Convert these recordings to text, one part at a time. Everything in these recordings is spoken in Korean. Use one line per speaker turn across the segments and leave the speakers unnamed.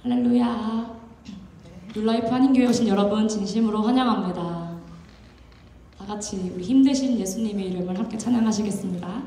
할렐루야. 뉴라이프 한인교회 오신 여러분 진심으로 환영합니다. 다 같이 우리 힘되신 예수님의 이름을 함께 찬양하시겠습니다.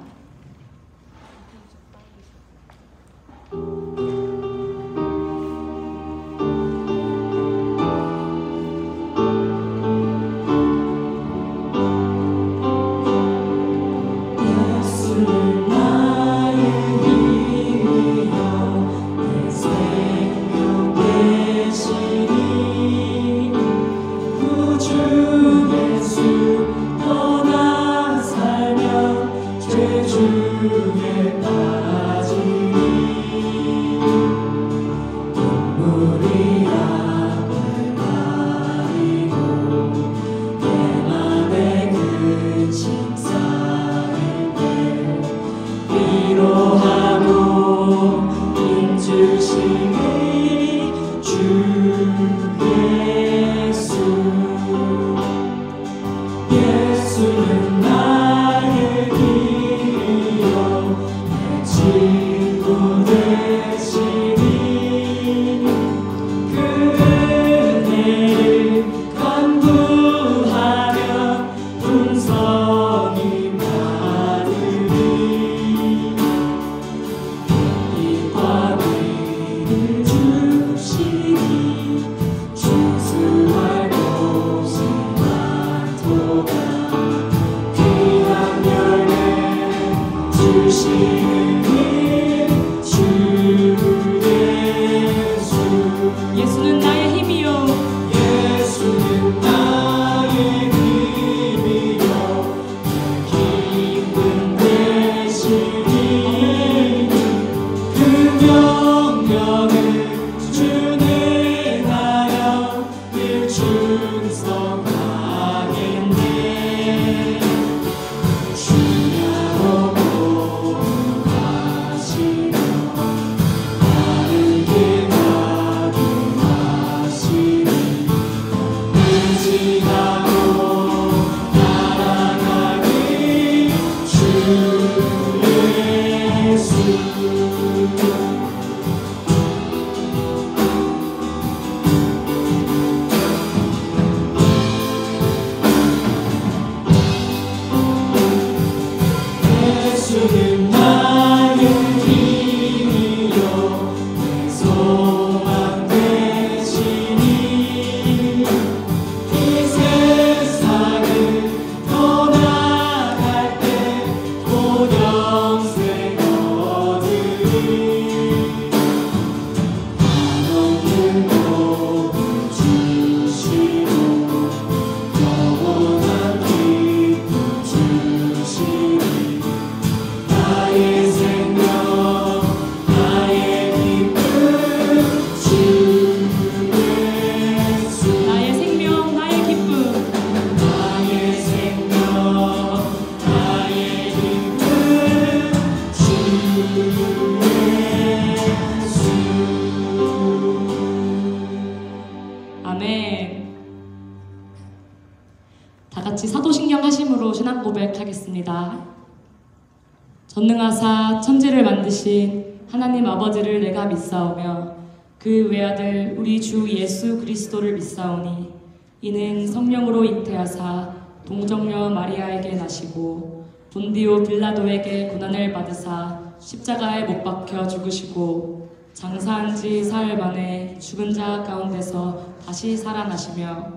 전능하사 천지를 만드신 하나님 아버지를 내가 믿사오며 그 외아들 우리 주 예수 그리스도를 믿사오니 이는 성령으로 잉태하사 동정녀 마리아에게 나시고 본디오 빌라도에게 고난을 받으사 십자가에 못 박혀 죽으시고 장사한 지 사흘 만에 죽은 자 가운데서 다시 살아나시며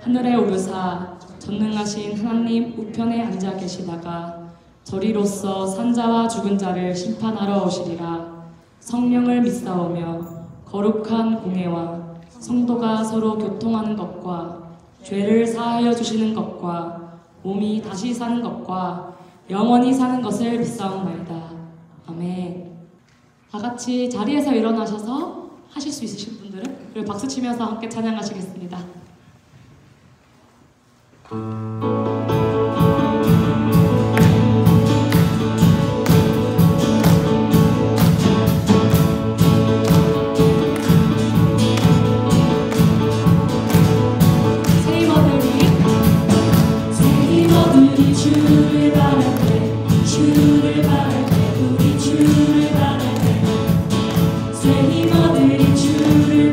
하늘에 오르사 전능하신 하나님 우편에 앉아 계시다가 저리로서 산자와 죽은 자를 심판하러 오시리라. 성령을 믿사오며 거룩한 공회와 성도가 서로 교통하는 것과 죄를 사하여 주시는 것과 몸이 다시 사는 것과 영원히 사는 것을 믿사옵나이다. 아멘. 다 같이 자리에서 일어나셔서 하실 수 있으신 분들은 그리고 박수 치면서 함께 찬양하시겠습니다.
주를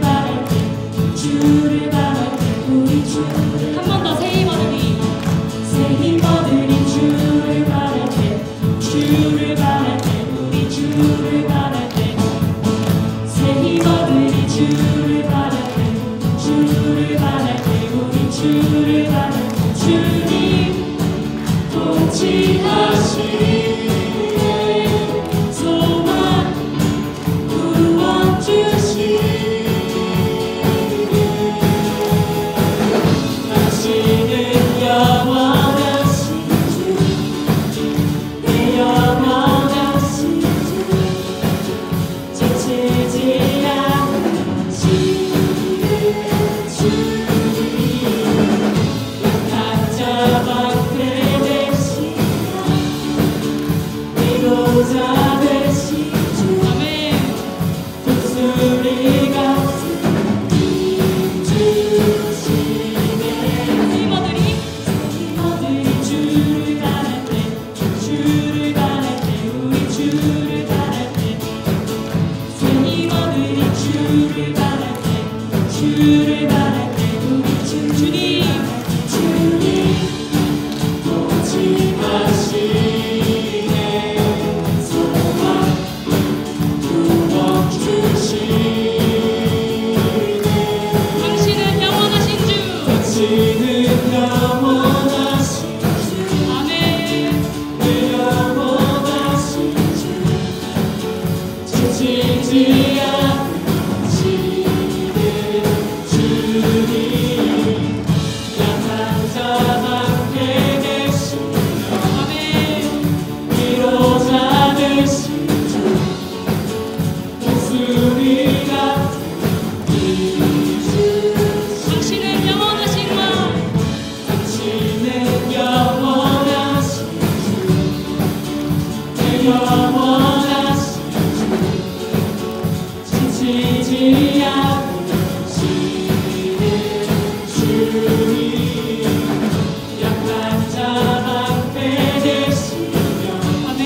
지치지 않으시는 주님 약한 자 방패 되시며 아멘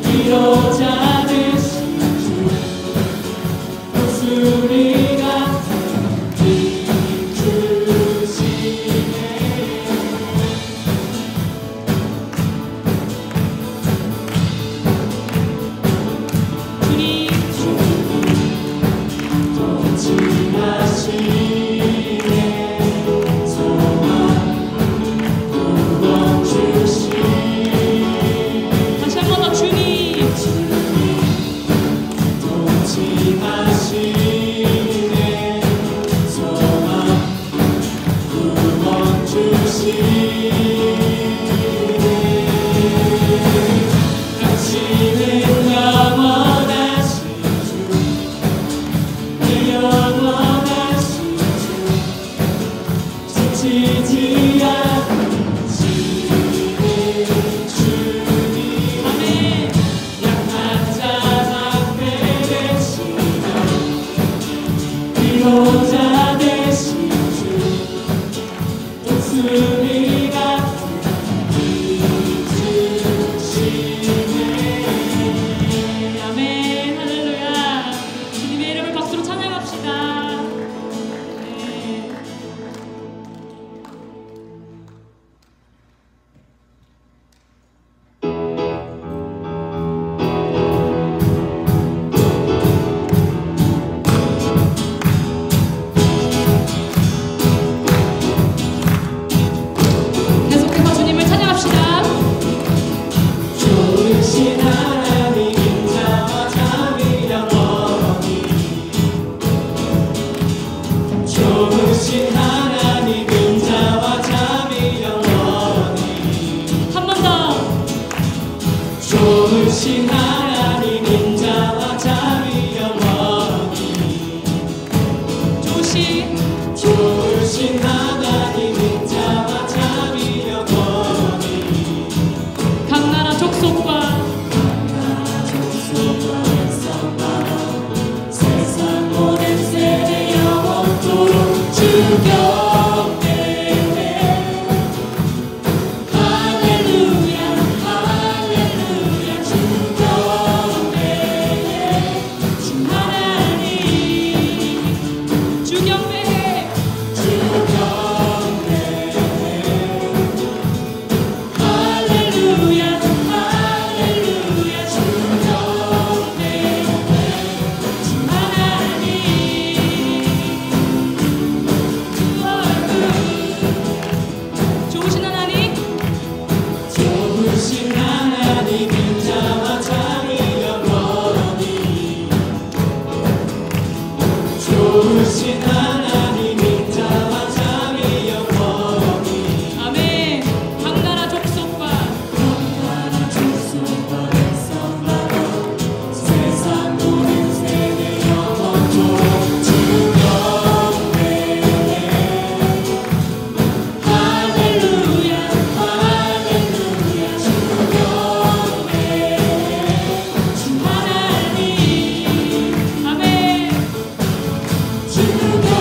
위로자 되신 주 목소리 같은 비추시네 지치지 않으시는 주님 아멘 약한 자 방패 되시며 위로자 되신 주 목소리 같은 비추시네 아멘 할렐루야 주님의 이름을 박수로 찬양합시다. 계속해서 주님을 찬양합시다. 좋으신 하나님 인자와 자비 영원히 좋으신 하나님 인자와 자비 영원히 한 번 더 좋으신 하나님 인자와 자비 영원히 좋으신 하나님 인자와 자비 영원히 각 나라 족속과 세상 모든 세대 영원토록 주 경배해 할렐루야 할렐루야 주 경배해 주 하나님 주 경배해 주 경배해 할렐루야 할렐루야 주 경배해 주 하나님 좋으신 하나님 좋으신 하나님 인자와 자비 영원히 좋으신 하나님 인자와 자비 영원히 아멘 각 나라 족속과 백성마다 세상 모든 세대 영원토록 주 경배해 할렐루야 할렐루야 주 경배해 주 하나님 아멘 주 경배해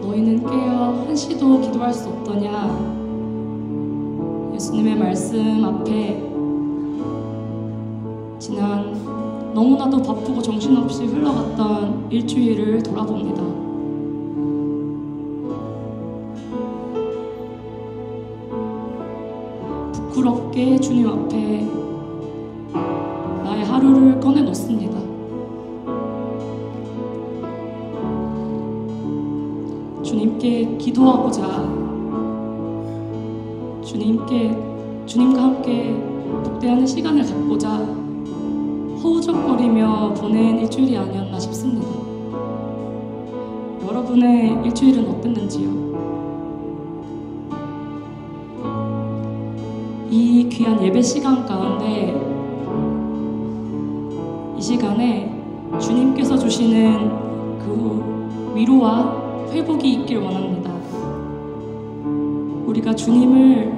너희는 깨어 한시도 기도할 수 없더냐. 예수님의 말씀 앞에 지난 너무나도 바쁘고 정신없이 흘러갔던 일주일을 돌아봅니다. 부끄럽게 주님 앞에 나의 하루를 꺼내놓습니다. 주님께 기도하고자, 주님과 함께 복대하는 시간을 갖고자 허우적거리며 보낸 일주일이 아니었나 싶습니다. 여러분의 일주일은 어땠는지요? 이 귀한 예배 시간 가운데, 이 시간에 주님께서 주시는 그 위로와 회복이 있길 원합니다. 우리가 주님을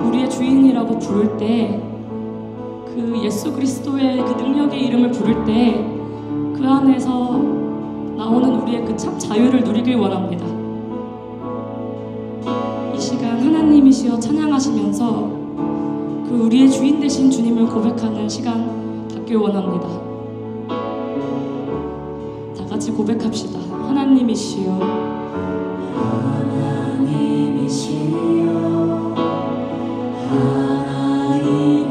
우리의 주인이라고 부를 때, 그 예수 그리스도의 그 능력의 이름을 부를 때 그 안에서 나오는 우리의 그 참 자유를 누리길 원합니다. 이 시간 하나님이시여 찬양하시면서 그 우리의 주인 되신 주님을 고백하는 시간 갖길 원합니다. 다 같이 고백합시다. 하나님이시여,
하나님이시여, 하나님이시여,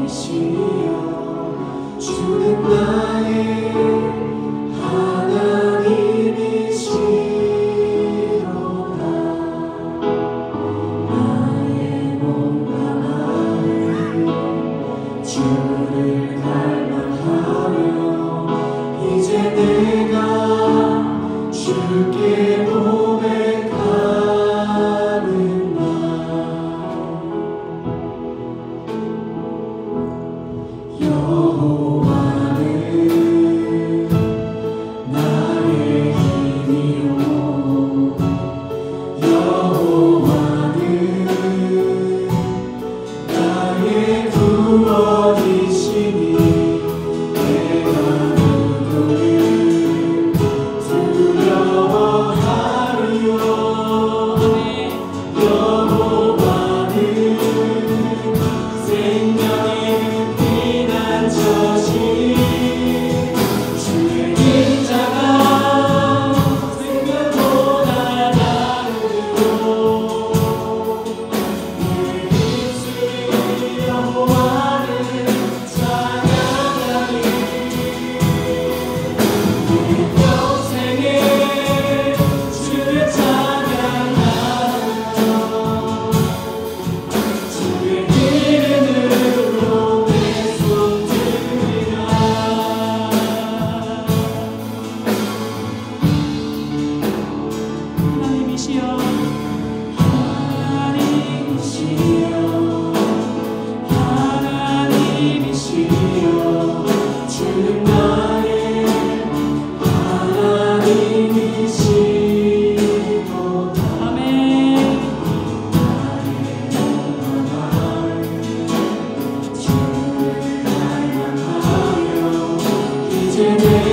주는 나의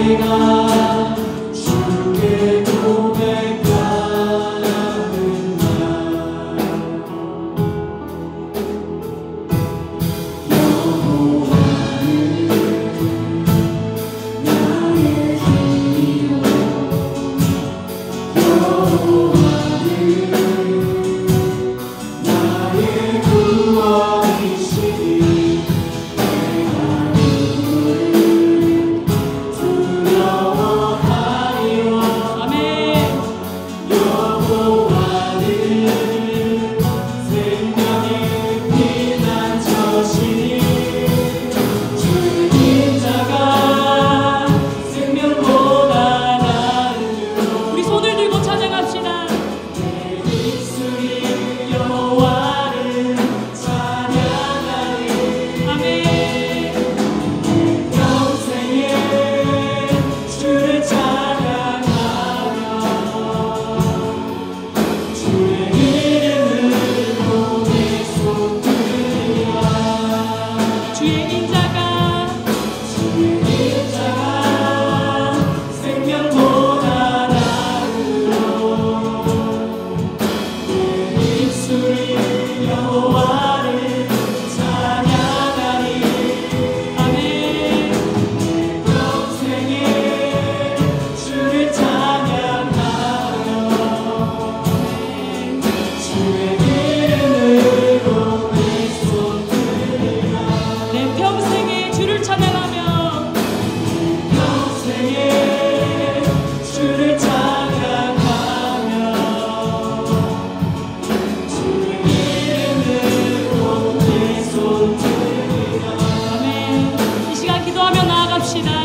내가 주께 고백하는 날 여호와는 나의 힘이요 여호와는 나의 구원이시니 내가 두려워하리요.
아멘.
여호와는 생명의 피난처시니 주의 인자가 생명보다 나은
우리 손을 들고 찬양합시다.
내 입술이 여호와를 찬양하리.
아멘.
평생에 주를 찬양하며 주의 이름으로 내 손 들리라.
주의 인자가
생명보다 나으로 내 입술이 여호와를 찬양하리.
아멘.
평생에 주를 찬양하며 주의 이름으로 내 손 들리라.
내 평생에 주를 찬양하며
평생에 주를 찬양하며 주의 이름으로 내 손 들리라.
아멘. 이 시간 기도하며 나아갑시다.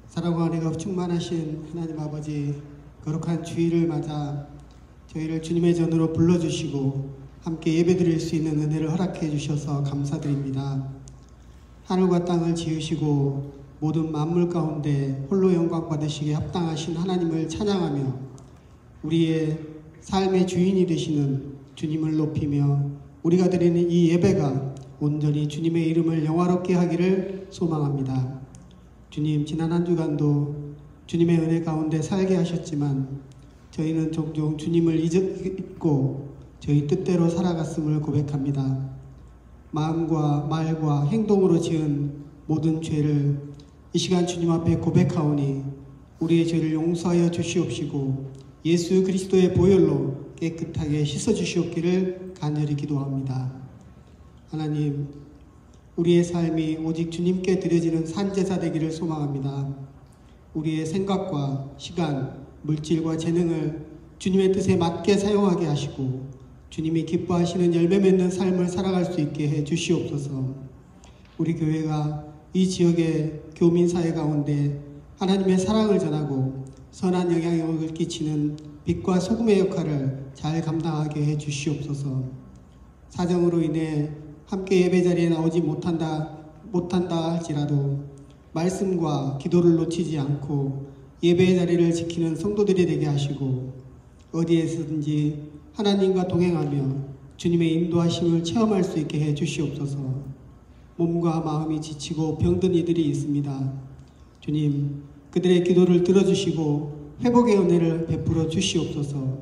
사랑과 은혜가 충만하신 하나님 아버지, 거룩한 주일을 맞아 저희를 주님의 전으로 불러주시고 함께 예배드릴 수 있는 은혜를 허락해 주셔서 감사드립니다. 하늘과 땅을 지으시고 모든 만물 가운데 홀로 영광 받으시기에 합당하신 하나님을 찬양하며 우리의 삶의 주인이 되시는 주님을 높이며 우리가 드리는 이 예배가 온전히 주님의 이름을 영화롭게 하기를 소망합니다. 주님, 지난 한 주간도 주님의 은혜 가운데 살게 하셨지만 저희는 종종 주님을 잊고 저희 뜻대로 살아갔음을 고백합니다. 마음과 말과 행동으로 지은 모든 죄를 이 시간 주님 앞에 고백하오니 우리의 죄를 용서하여 주시옵시고 예수 그리스도의 보혈로 깨끗하게 씻어 주시옵기를 간절히 기도합니다. 하나님, 우리의 삶이 오직 주님께 드려지는 산제사 되기를 소망합니다. 우리의 생각과 시간, 물질과 재능을 주님의 뜻에 맞게 사용하게 하시고 주님이 기뻐하시는 열매 맺는 삶을 살아갈 수 있게 해 주시옵소서. 우리 교회가 이 지역의 교민사회 가운데 하나님의 사랑을 전하고 선한 영향력을 끼치는 빛과 소금의 역할을 잘 감당하게 해 주시옵소서. 사정으로 인해 함께 예배 자리에 나오지 못한다 할지라도 말씀과 기도를 놓치지 않고 예배의 자리를 지키는 성도들이 되게 하시고 어디에서든지 하나님과 동행하며 주님의 인도하심을 체험할 수 있게 해 주시옵소서. 몸과 마음이 지치고 병든 이들이 있습니다. 주님, 그들의 기도를 들어주시고 회복의 은혜를 베풀어 주시옵소서.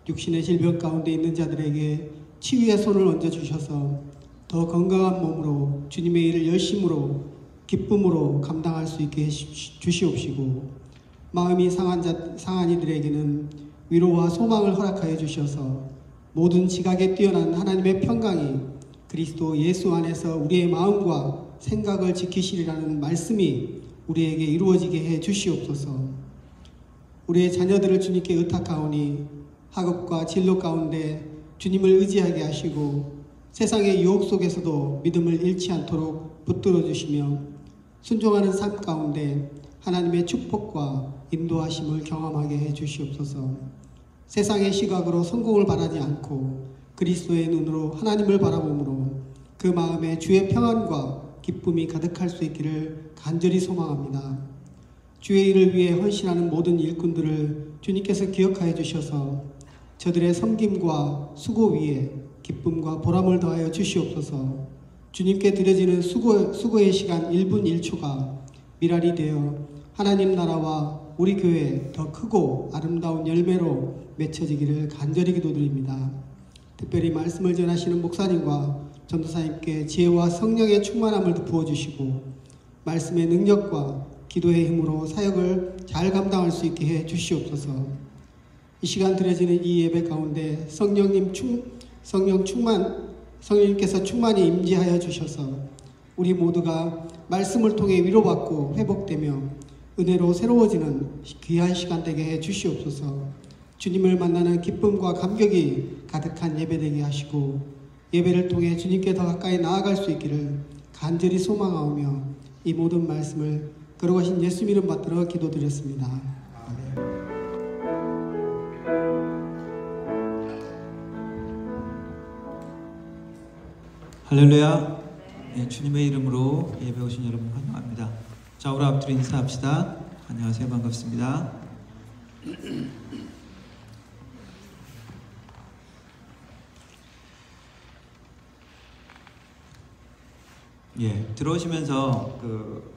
육신의 질병 가운데 있는 자들에게 치유의 손을 얹어주셔서 더 건강한 몸으로 주님의 일을 열심으로 기쁨으로 감당할 수 있게 주시옵시고 마음이 상한 이들에게는 위로와 소망을 허락하여 주셔서 모든 지각에 뛰어난 하나님의 평강이 그리스도 예수 안에서 우리의 마음과 생각을 지키시리라는 말씀이 우리에게 이루어지게 해 주시옵소서. 우리의 자녀들을 주님께 의탁하오니 학업과 진로 가운데 주님을 의지하게 하시고 세상의 유혹 속에서도 믿음을 잃지 않도록 붙들어 주시며 순종하는 삶 가운데 하나님의 축복과 인도하심을 경험하게 해 주시옵소서. 세상의 시각으로 성공을 바라지 않고 그리스도의 눈으로 하나님을 바라보므로 그 마음에 주의 평안과 기쁨이 가득할 수 있기를 간절히 소망합니다. 주의 일을 위해 헌신하는 모든 일꾼들을 주님께서 기억하여 주셔서 저들의 섬김과 수고 위에 기쁨과 보람을 더하여 주시옵소서. 주님께 드려지는 수고의 시간 1분 1초가 미랄이 되어 하나님 나라와 우리 교회에 더 크고 아름다운 열매로 맺혀지기를 간절히 기도드립니다. 특별히 말씀을 전하시는 목사님과 전도사님께 지혜와 성령의 충만함을 부어주시고 말씀의 능력과 기도의 힘으로 사역을 잘 감당할 수 있게 해 주시옵소서. 이 시간 드려지는 이 예배 가운데 성령님께서 충만히 임재하여 주셔서 우리 모두가 말씀을 통해 위로받고 회복되며 은혜로 새로워지는 귀한 시간 되게 해 주시옵소서. 주님을 만나는 기쁨과 감격이 가득한 예배 되게 하시고 예배를 통해 주님께 더 가까이 나아갈 수 있기를 간절히 소망하오며 이 모든 말씀을 거룩하신 예수 이름 받들어 기도드렸습니다. 아멘.
할렐루야. 네, 주님의 이름으로 예배 오신 여러분 환영합니다. 자, 우리 앞뒤로 인사합시다. 안녕하세요. 반갑습니다. 예, 들어오시면서 그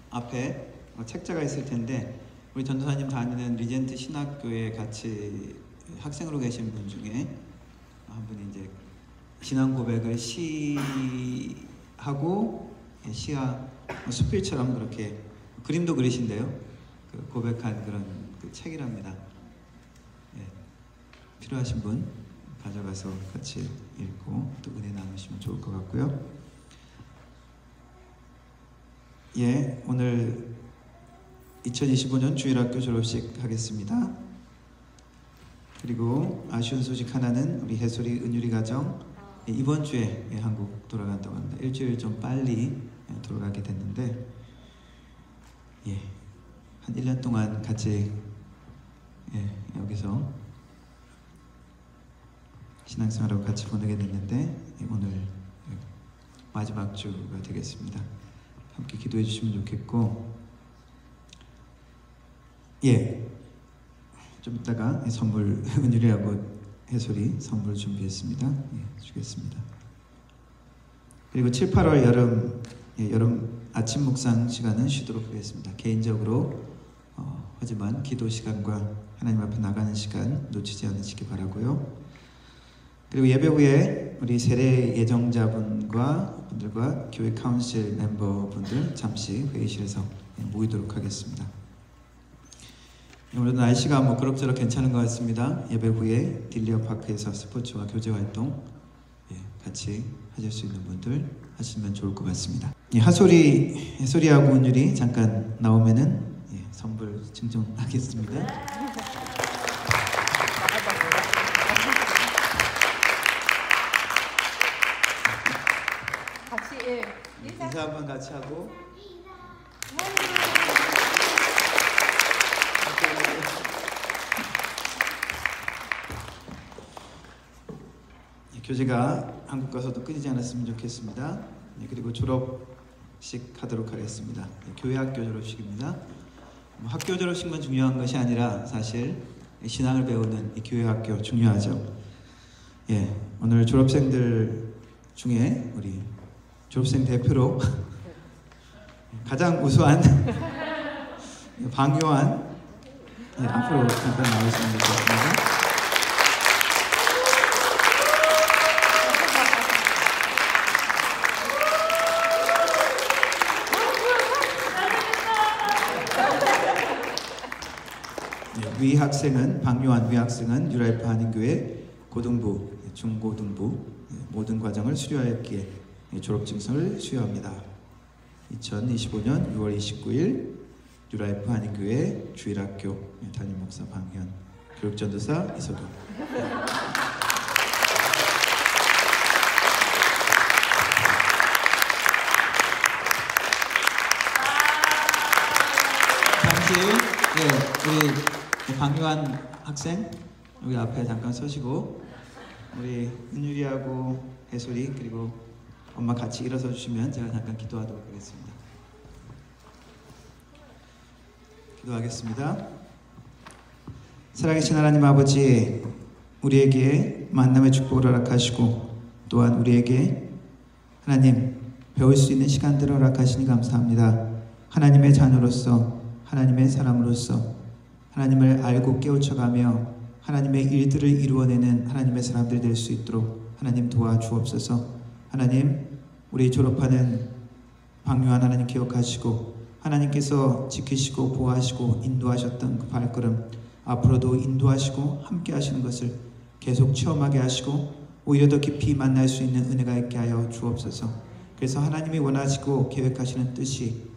앞에 책자가 있을 텐데 우리 전도사님 다니는 리젠트 신학교에 같이 학생으로 계신 분 중에 한 분이 이제 신앙 고백을 시하고 시와 수필처럼 그렇게 그림도 그리신데요. 그 고백한 그런 그 책이랍니다. 예, 필요하신 분 가져가서 같이 읽고 또 은혜 나누시면 좋을 것 같고요. 예, 오늘 2025년 주일학교 졸업식 하겠습니다. 그리고 아쉬운 소식 하나는 우리 해솔이 은유리 가정 이번 주에 한국 돌아간다고 합니다. 일주일 좀 빨리 돌아가게 됐는데 예, 한 1년 동안 같이 여기서 신앙생활하고 같이 보내게 됐는데 오늘 마지막 주가 되겠습니다. 함께 기도해 주시면 좋겠고 예, 좀 이따가 선물 은유리하고 해솔이 선물 준비했습니다. 예, 주겠습니다. 그리고 7, 8월 여름 아침 묵상 시간은 쉬도록 하겠습니다. 개인적으로 하지만 기도 시간과 하나님 앞에 나가는 시간 놓치지 않으시기 바라고요. 그리고 예배 후에 우리 세례 예정자분들과 교회 카운슬 멤버분들 잠시 회의실에서 모이도록 하겠습니다. 오늘도 날씨가 뭐 그럭저럭 괜찮은 것 같습니다. 예배 후에 딜리어 파크에서 스포츠와 교제 활동 같이 하실 수 있는 분들 하시면 좋을 것 같습니다. 해솔이하고 은율이 잠깐 나오면은 선물 증정하겠습니다.
같이
인사 한번 같이 하고. 교제가 한국 가서도 끊이지 않았으면 좋겠습니다. 그리고 졸업식 하도록 하겠습니다. 교회 학교 졸업식입니다. 학교 졸업식만 중요한 것이 아니라 사실 신앙을 배우는 이 교회 학교 중요하죠. 예, 오늘 졸업생들 중에 우리 졸업생 대표로 가장 우수한 방요한 앞으로 잠깐 나오시면 될 것 같습니다. 우리 학생은 박요한, 우리 학생은 뉴라이프 한인교회 고등부, 중고등부 모든 과정을 수료하였기에 졸업증서를 수여합니다. 2025년 6월 29일 뉴라이프 한인교회 주일학교 담임 목사 박요한, 교육전도사 이소경. 우리 박요한 학생 여기 앞에 잠깐 서시고, 우리 은율이하고 해솔이 그리고 엄마 같이 일어서 주시면 제가 잠깐 기도하도록 하겠습니다. 기도하겠습니다. 살아계신 하나님 아버지, 우리에게 만남의 축복을 허락하시고 또한 우리에게 하나님 배울 수 있는 시간들을 허락하시니 감사합니다. 하나님의 자녀로서, 하나님의 사람으로서 하나님을 알고 깨우쳐가며 하나님의 일들을 이루어내는 하나님의 사람들 될 수 있도록 하나님 도와주옵소서. 하나님, 우리 졸업하는 박요한 하나님 기억하시고 하나님께서 지키시고 보호하시고 인도하셨던 그 발걸음 앞으로도 인도하시고 함께 하시는 것을 계속 체험하게 하시고 오히려 더 깊이 만날 수 있는 은혜가 있게 하여 주옵소서. 그래서 하나님이 원하시고 계획하시는 뜻이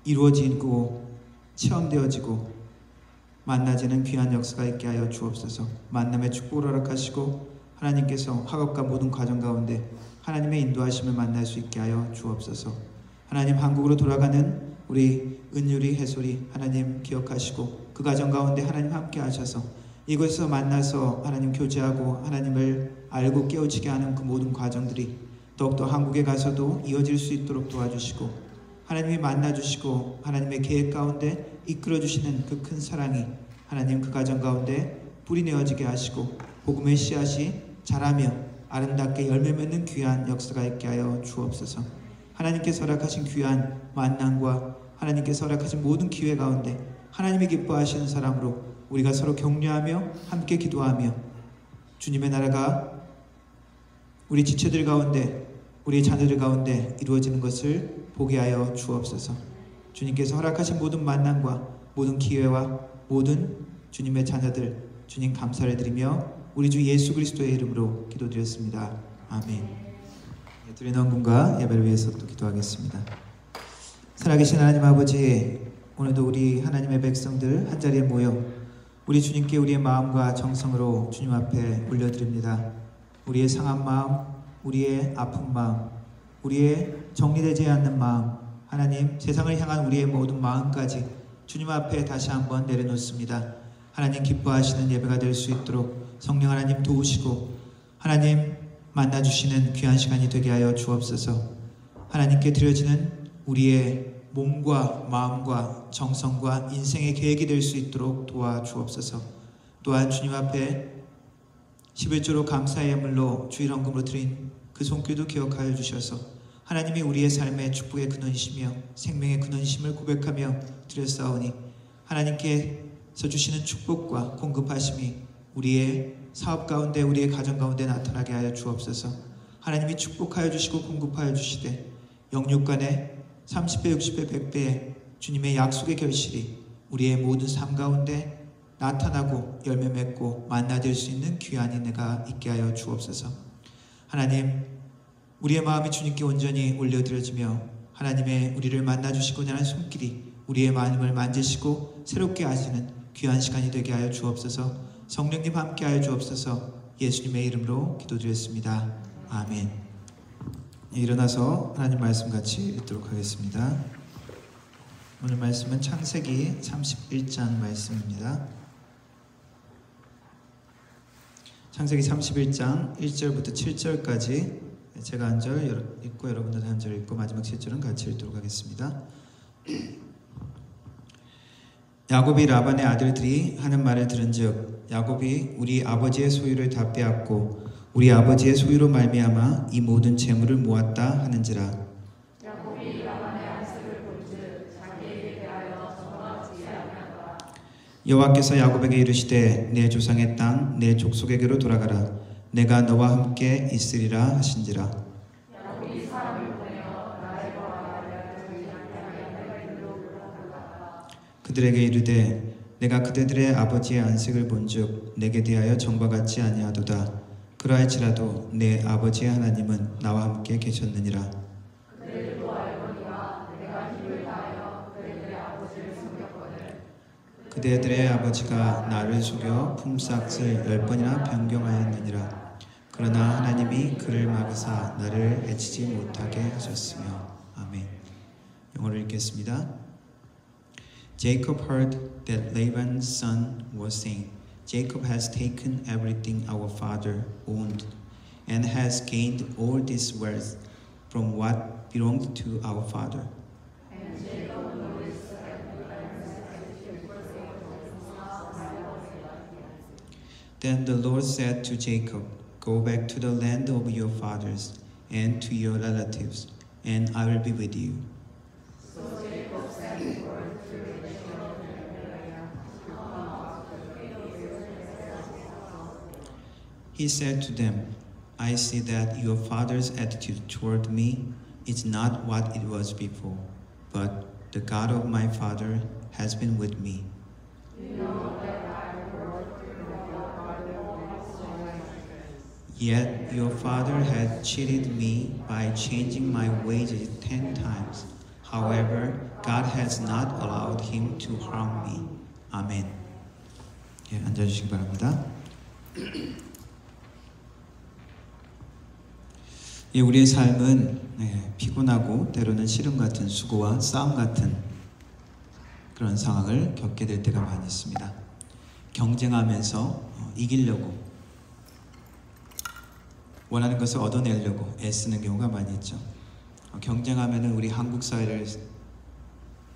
이루어지고 체험되어지고 만나지는 귀한 역사가 있게 하여 주옵소서. 만남의 축복을 허락하시고 하나님께서 학업과 모든 과정 가운데 하나님의 인도하심을 만날 수 있게 하여 주옵소서. 하나님, 한국으로 돌아가는 우리 은율이, 해솔이 하나님 기억하시고 그 과정 가운데 하나님 함께 하셔서 이곳에서 만나서 하나님 교제하고 하나님을 알고 깨우치게 하는 그 모든 과정들이 더욱더 한국에 가서도 이어질 수 있도록 도와주시고 하나님이 만나주시고 하나님의 계획 가운데 이끌어주시는 그 큰 사랑이 하나님 그 가정 가운데 뿌리내어지게 하시고 복음의 씨앗이 자라며 아름답게 열매 맺는 귀한 역사가 있게 하여 주옵소서. 하나님께서 허락하신 귀한 만남과 하나님께서 허락하신 모든 기회 가운데 하나님이 기뻐하시는 사람으로 우리가 서로 격려하며 함께 기도하며 주님의 나라가 우리 지체들 가운데 우리 자녀들 가운데 이루어지는 것을 보게 하여 주옵소서. 주님께서 허락하신 모든 만남과 모든 기회와 모든 주님의 자녀들 주님 감사를 드리며 우리 주 예수 그리스도의 이름으로 기도드렸습니다. 아멘. 드리는 헌금과 예배를 위해서 또 기도하겠습니다. 살아계신 하나님 아버지, 오늘도 우리 하나님의 백성들 한자리에 모여 우리 주님께 우리의 마음과 정성으로 주님 앞에 올려드립니다. 우리의 상한 마음, 우리의 아픈 마음, 우리의 정리되지 않는 마음, 하나님 세상을 향한 우리의 모든 마음까지 주님 앞에 다시 한번 내려놓습니다. 하나님 기뻐하시는 예배가 될 수 있도록 성령 하나님 도우시고 하나님 만나주시는 귀한 시간이 되게 하여 주옵소서. 하나님께 드려지는 우리의 몸과 마음과 정성과 인생의 계획이 될 수 있도록 도와주옵소서. 또한 주님 앞에 11조로 감사의 예물로 주일 헌금으로 드린 그 손길도 기억하여 주셔서 하나님이 우리의 삶의 축복의 근원이시며 생명의 근원이심을 고백하며 드렸사오니 하나님께서 주시는 축복과 공급하심이 우리의 사업 가운데 우리의 가정 가운데 나타나게 하여 주옵소서. 하나님이 축복하여 주시고 공급하여 주시되 영육간에 30배 60배 100배의 주님의 약속의 결실이 우리의 모든 삶 가운데 나타나고 열매 맺고 만나질 수 있는 귀한 은혜가 있게 하여 주옵소서. 하나님, 우리의 마음이 주님께 온전히 올려드려지며 하나님의 우리를 만나주시고자 하는 손길이 우리의 마음을 만지시고 새롭게 하시는 귀한 시간이 되게 하여 주옵소서. 성령님 함께 하여 주옵소서. 예수님의 이름으로 기도드렸습니다. 아멘. 일어나서 하나님 말씀 같이 읽도록 하겠습니다. 오늘 말씀은 창세기 31장 말씀입니다. 창세기 31장 1절부터 7절까지 제가 한 절 읽고 여러분들 한 절 읽고 마지막 7절은 같이 읽도록 하겠습니다. 야곱이 라반의 아들들이 하는 말을 들은즉 야곱이 우리 아버지의 소유를 다 빼앗고 우리 아버지의 소유로 말미암아 이 모든 재물을 모았다 하는지라.
야곱이 라반의 안식을 본즉 자기에게 대하여 정하지 아니하더라.
여호와께서 야곱에게 이르시되 내 조상의 땅 내 족속에게로 돌아가라. 내가 너와 함께 있으리라 하신지라.
야곱이 사람을 보내어 라헬과 라헬을 위하여 내가 이리로 올라가라.
그들에게 이르되 내가 그대들의 아버지의 안식을 본즉 내게 대하여 정과 같지 아니하도다. 그러할지라도 내 아버지의 하나님은 나와 함께 계셨느니라. 그대들의 아버지가 나를 속여 품삯을 10번이나 변경하였느니라. 그러나 하나님이 그를 막으사 나를 해치지 못하게 하셨으며. 아멘. 영어를 읽겠습니다. Jacob heard that Laban's son was saying, Jacob has taken everything our father owned and has gained all this wealth from what belonged to our father. Then the Lord said to Jacob, Go back to the land of your fathers and to your relatives, and I will be with you. He said to them, I see that your father's attitude toward me is not what it was before, but the God of my father has been with me. Yet your father had cheated me by changing my wages 10 times. However, God has not allowed him to harm me. 아멘. 예, 앉아주시기 바랍니다. 예, 우리의 삶은 피곤하고 때로는 시름 같은 수고와 싸움 같은 그런 상황을 겪게 될 때가 많이 있습니다. 경쟁하면서 이기려고 원하는 것을 얻어내려고 애쓰는 경우가 많이 있죠. 경쟁하면은 우리 한국 사회를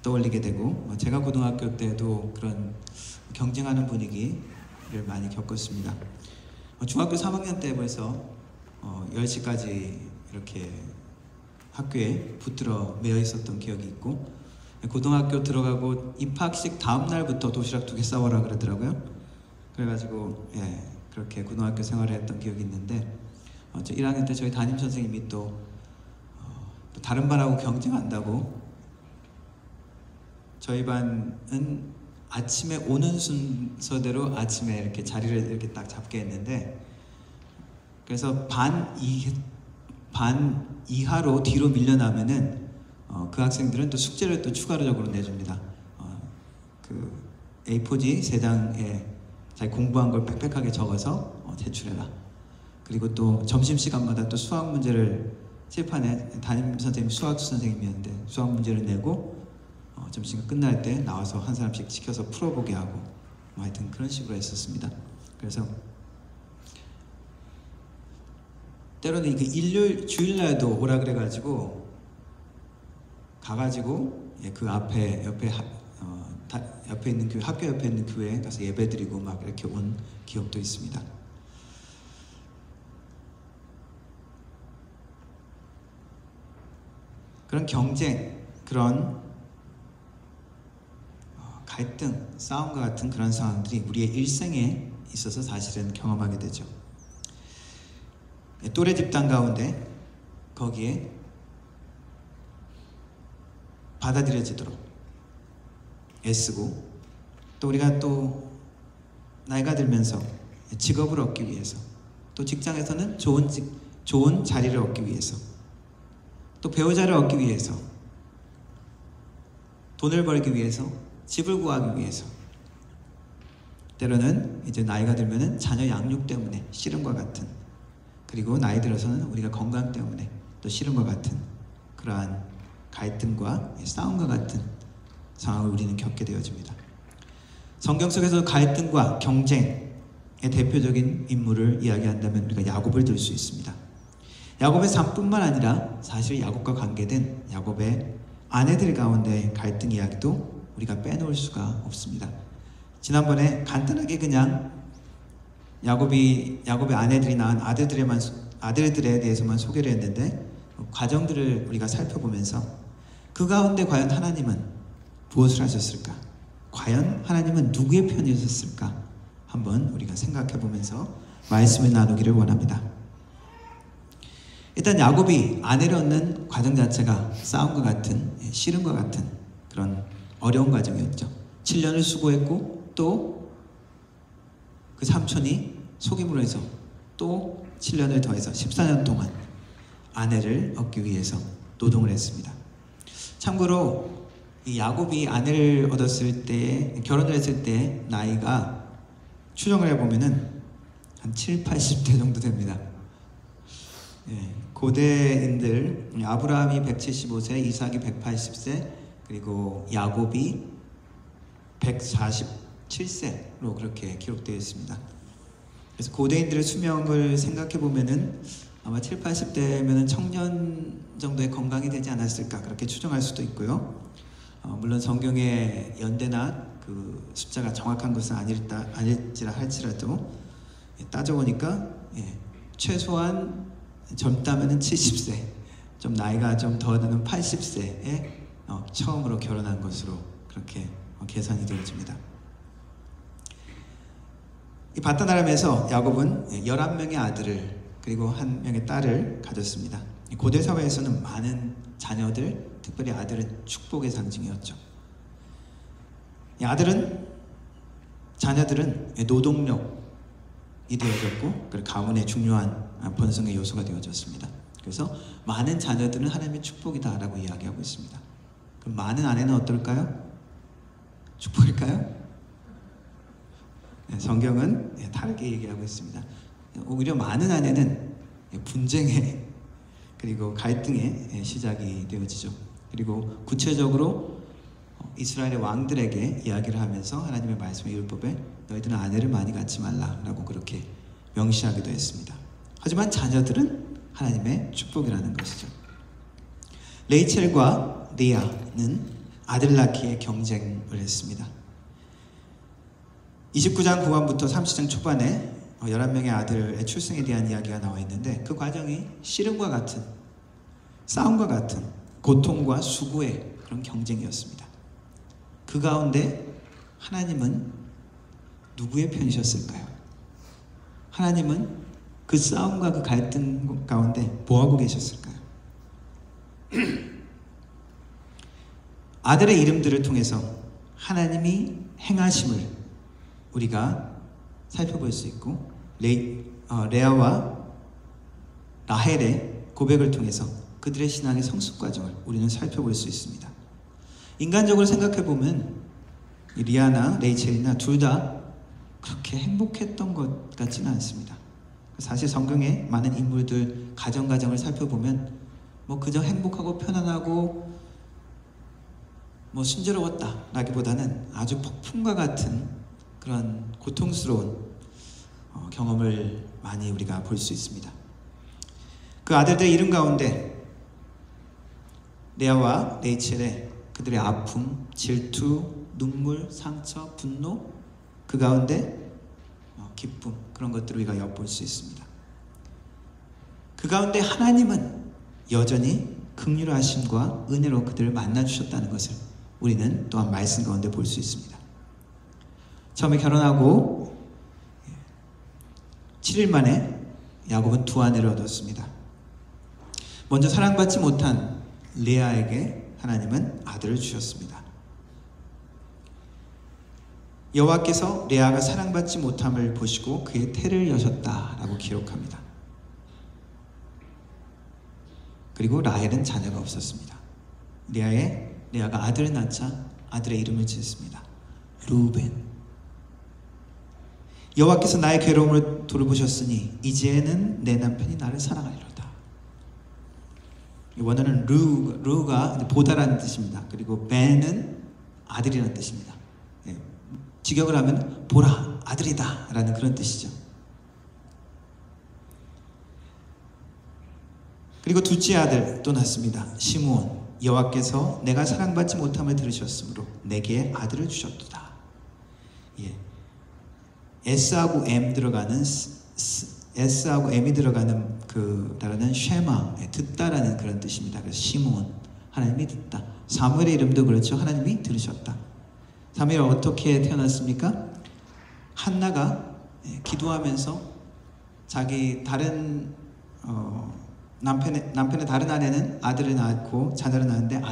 떠올리게 되고, 제가 고등학교 때도 그런 경쟁하는 분위기를 많이 겪었습니다. 중학교 3학년 때 벌써 10시까지 이렇게 학교에 붙들어 매여 있었던 기억이 있고, 고등학교 들어가고 입학식 다음 날부터 도시락 2개 싸워라 그러더라고요. 그래가지고 그렇게 고등학교 생활을 했던 기억이 있는데, 1학년 때 저희 담임 선생님이 또 다른 반하고 경쟁한다고 저희 반은 아침에 오는 순서대로 아침에 이렇게 자리를 이렇게 딱 잡게 했는데, 그래서 반 이하로 뒤로 밀려나면은 그 학생들은 또 숙제를 또 추가적으로 내줍니다. 그 A4지 3장에 자기 공부한 걸 빽빽하게 적어서 제출해라. 그리고 또 점심시간마다 또 수학 문제를 칠판에, 담임 선생님이 수학 선생님이었는데 수학 문제를 내고 점심시간 끝날 때 나와서 한 사람씩 시켜서 풀어보게 하고, 하여튼 그런 식으로 했었습니다. 그래서 때로는 그 일요일 주일날도 오라 그래가지고 가가지고 그 앞에 옆에 있는 교회, 학교 옆에 있는 교회에 가서 예배드리고 막 이렇게 온 기억도 있습니다. 그런 경쟁, 그런 갈등, 싸움과 같은 그런 상황들이 우리의 일생에 있어서 사실은 경험하게 되죠. 또래 집단 가운데 거기에 받아들여지도록 애쓰고, 또 우리가 또 나이가 들면서 직업을 얻기 위해서, 또 직장에서는 좋은 자리를 얻기 위해서, 또 배우자를 얻기 위해서, 돈을 벌기 위해서, 집을 구하기 위해서, 때로는 이제 나이가 들면은 자녀 양육 때문에 씨름과 같은, 그리고 나이 들어서는 우리가 건강 때문에 또 씨름과 같은 그러한 갈등과 싸움과 같은 상황을 우리는 겪게 되어집니다. 성경 속에서 갈등과 경쟁의 대표적인 인물을 이야기한다면 우리가 야곱을 들 수 있습니다. 야곱의 삶뿐만 아니라 사실 야곱과 관계된 야곱의 아내들 가운데 갈등 이야기도 우리가 빼놓을 수가 없습니다. 지난번에 간단하게 그냥 야곱의 아내들이 낳은 아들들에 대해서만 소개를 했는데, 과정들을 우리가 살펴보면서 그 가운데 과연 하나님은 무엇을 하셨을까? 과연 하나님은 누구의 편이셨을까? 한번 우리가 생각해 보면서 말씀을 나누기를 원합니다. 일단 야곱이 아내를 얻는 과정 자체가 싸움과 같은, 씨름과 같은 그런 어려운 과정이었죠. 7년을 수고했고 또 그 삼촌이 속임으로 해서 또 7년을 더해서 14년 동안 아내를 얻기 위해서 노동을 했습니다. 참고로 이 야곱이 아내를 얻었을 때, 결혼을 했을 때 나이가 추정을 해보면은 한 7, 80대 정도 됩니다. 예, 고대인들 아브라함이 175세, 이삭이 180세, 그리고 야곱이 147세로 그렇게 기록되어 있습니다. 그래서 고대인들의 수명을 생각해 보면은 아마 7, 80대면은 청년 정도의 건강이 되지 않았을까 그렇게 추정할 수도 있고요. 물론 성경의 연대나 그 숫자가 정확한 것은 아닐지라 할지라도 따져보니까 최소한 젊다면은 70세, 좀 나이가 좀 더 드는 80세에 처음으로 결혼한 것으로 그렇게 계산이 되어집니다. 이 바다나람에서 야곱은 11명의 아들을 그리고 1명의 딸을 가졌습니다. 고대 사회에서는 많은 자녀들, 특별히 아들은 축복의 상징이었죠. 이 자녀들은 노동력이 되어졌고 그리고 가문의 중요한 번성의 요소가 되어졌습니다. 그래서 많은 자녀들은 하나님의 축복이다라고 이야기하고 있습니다. 그럼 많은 아내는 어떨까요? 축복일까요? 성경은 다르게 얘기하고 있습니다. 오히려 많은 아내는 분쟁의 그리고 갈등의 시작이 되어지죠. 그리고 구체적으로 이스라엘의 왕들에게 이야기를 하면서 하나님의 말씀의 율법에 너희들은 아내를 많이 갖지 말라라고 그렇게 명시하기도 했습니다. 하지만 자녀들은 하나님의 축복이라는 것이죠. 레이첼과 리아는 아들 낳기에 경쟁을 했습니다. 29장 후반부터 30장 초반에 11명의 아들의 출생에 대한 이야기가 나와 있는데 그 과정이 씨름과 같은, 싸움과 같은 고통과 수고의 그런 경쟁이었습니다. 그 가운데 하나님은 누구의 편이셨을까요? 하나님은 그 싸움과 그 갈등 가운데 뭐하고 계셨을까요? 아들의 이름들을 통해서 하나님이 행하심을 우리가 살펴볼 수 있고 레아와 라헬의 고백을 통해서 그들의 신앙의 성숙 과정을 우리는 살펴볼 수 있습니다. 인간적으로 생각해보면 리아나 레이첼이나 둘 다 그렇게 행복했던 것 같지는 않습니다. 사실 성경의 많은 인물들 가정을 살펴보면 뭐 그저 행복하고 편안하고 뭐 순조로웠다 라기보다는 아주 폭풍과 같은 그런 고통스러운 경험을 많이 우리가 볼 수 있습니다. 그 아들들의 이름 가운데 레아와 레이첼의 그들의 아픔, 질투, 눈물, 상처, 분노, 그 가운데 기쁨, 그런 것들을 우리가 엿볼 수 있습니다. 그 가운데 하나님은 여전히 긍휼하심과 은혜로 그들을 만나주셨다는 것을 우리는 또한 말씀 가운데 볼 수 있습니다. 처음에 결혼하고 7일 만에 야곱은 두 아내를 얻었습니다. 먼저 사랑받지 못한 레아에게 하나님은 아들을 주셨습니다. 여호와께서 레아가 사랑받지 못함을 보시고 그의 태를 여셨다라고 기록합니다. 그리고 라헬은 자녀가 없었습니다. 레아가 아들을 낳자 아들의 이름을 지었습니다. 루벤. 여호와께서 나의 괴로움을 돌보셨으니 이제는 내 남편이 나를 사랑하리로다. 원어는 루가 보다라는 뜻입니다. 그리고 벤은 아들이라는 뜻입니다. 직역을 하면 보라, 아들이다 라는 그런 뜻이죠. 그리고 둘째 아들 또 낳습니다. 시므온. 여호와께서 내가 사랑받지 못함을 들으셨으므로 내게 아들을 주셨도다. S하고 M 들어가는 S하고 M이 들어가는 그 단어는 쉐마, 듣다라는 그런 뜻입니다. 그래서 시므온, 하나님이 듣다. 사무엘의 이름도 그렇죠. 하나님이 들으셨다. 사무엘이 어떻게 태어났습니까? 한나가 기도하면서 자기 다른 남편의 다른 아내는 아들을 낳았고 자녀를 낳았는데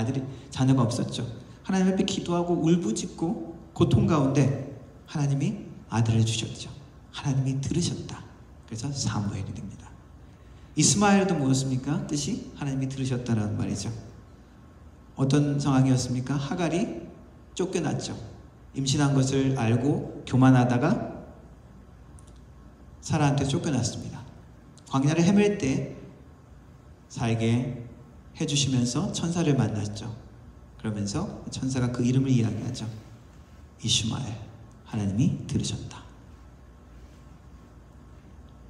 자녀가 없었죠. 하나님 앞에 기도하고 울부짖고 고통 가운데 하나님이 아들을 주셨죠. 하나님이 들으셨다. 그래서 사무엘이 됩니다. 이스마엘도 무엇입니까? 뜻이 하나님이 들으셨다는 말이죠. 어떤 상황이었습니까? 하갈이 쫓겨났죠. 임신한 것을 알고 교만하다가 사라한테 쫓겨났습니다. 광야를 헤맬 때 살게 해주시면서 천사를 만났죠. 그러면서 천사가 그 이름을 이야기하죠. 이슈마엘, 하나님이 들으셨다.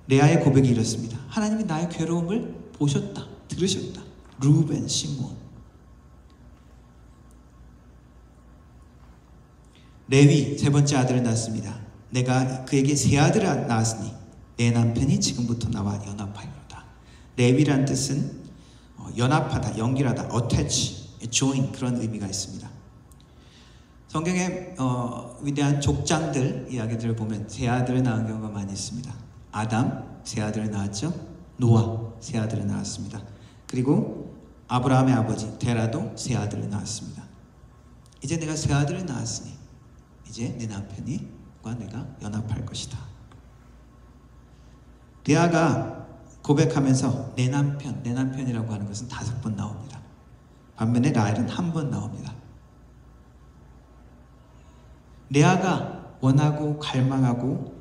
레아의 고백이 이렇습니다. 하나님이 나의 괴로움을 보셨다, 들으셨다. 루벤, 시므온. 레위 세 번째 아들을 낳았습니다. 내가 그에게 세 아들을 낳았으니 내 남편이 지금부터 나와 연합하리로다. 레위란 뜻은 연합하다, 연결하다, attach, join 그런 의미가 있습니다. 성경의 위대한 족장들 이야기들을 보면 세 아들을 낳은 경우가 많이 있습니다. 아담 세 아들을 낳았죠. 노아 세 아들을 낳았습니다. 그리고 아브라함의 아버지 데라도 세 아들을 낳았습니다. 이제 내가 세 아들을 낳았으니 이제 내 남편과 내가 연합할 것이다. 레아가 고백하면서 내 남편이라고 하는 것은 5번 나옵니다. 반면에 라헬은 1번 나옵니다. 레아가 원하고 갈망하고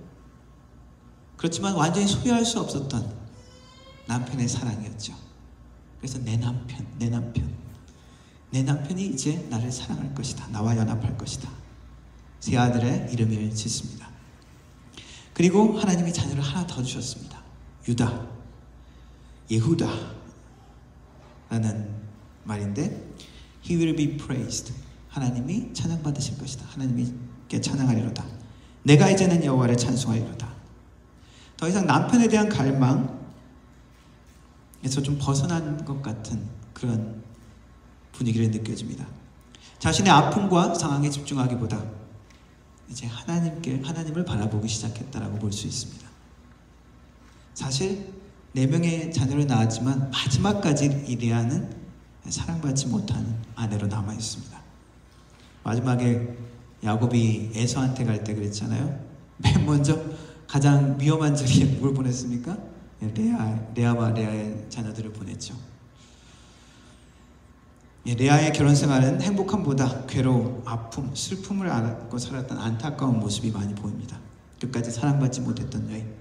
그렇지만 완전히 소유할 수 없었던 남편의 사랑이었죠. 그래서 내 남편이 이제 나를 사랑할 것이다. 나와 연합할 것이다. 세 아들의 이름을 짓습니다. 그리고 하나님이 자녀를 하나 더 주셨습니다. 유다, 예후다 라는 말인데 He will be praised. 하나님이 찬양받으실 것이다. 하나님께 찬양하리로다. 내가 이제는 여호와를 찬송하리로다. 더 이상 남편에 대한 갈망에서 좀 벗어난 것 같은 그런 분위기를 느껴집니다. 자신의 아픔과 상황에 집중하기보다 이제 하나님을 바라보기 시작했다라고 볼 수 있습니다. 사실 4명의 자녀를 낳았지만 마지막까지 이 레아는 사랑받지 못한 아내로 남아 있습니다. 마지막에 야곱이 에서한테 갈 때 그랬잖아요. 맨 먼저 가장 위험한 자리에 누굴 보냈습니까? 레아와 레아의 자녀들을 보냈죠. 레아의 결혼 생활은 행복함보다 괴로움, 아픔, 슬픔을 안고 살았던 안타까운 모습이 많이 보입니다. 끝까지 사랑받지 못했던 여인.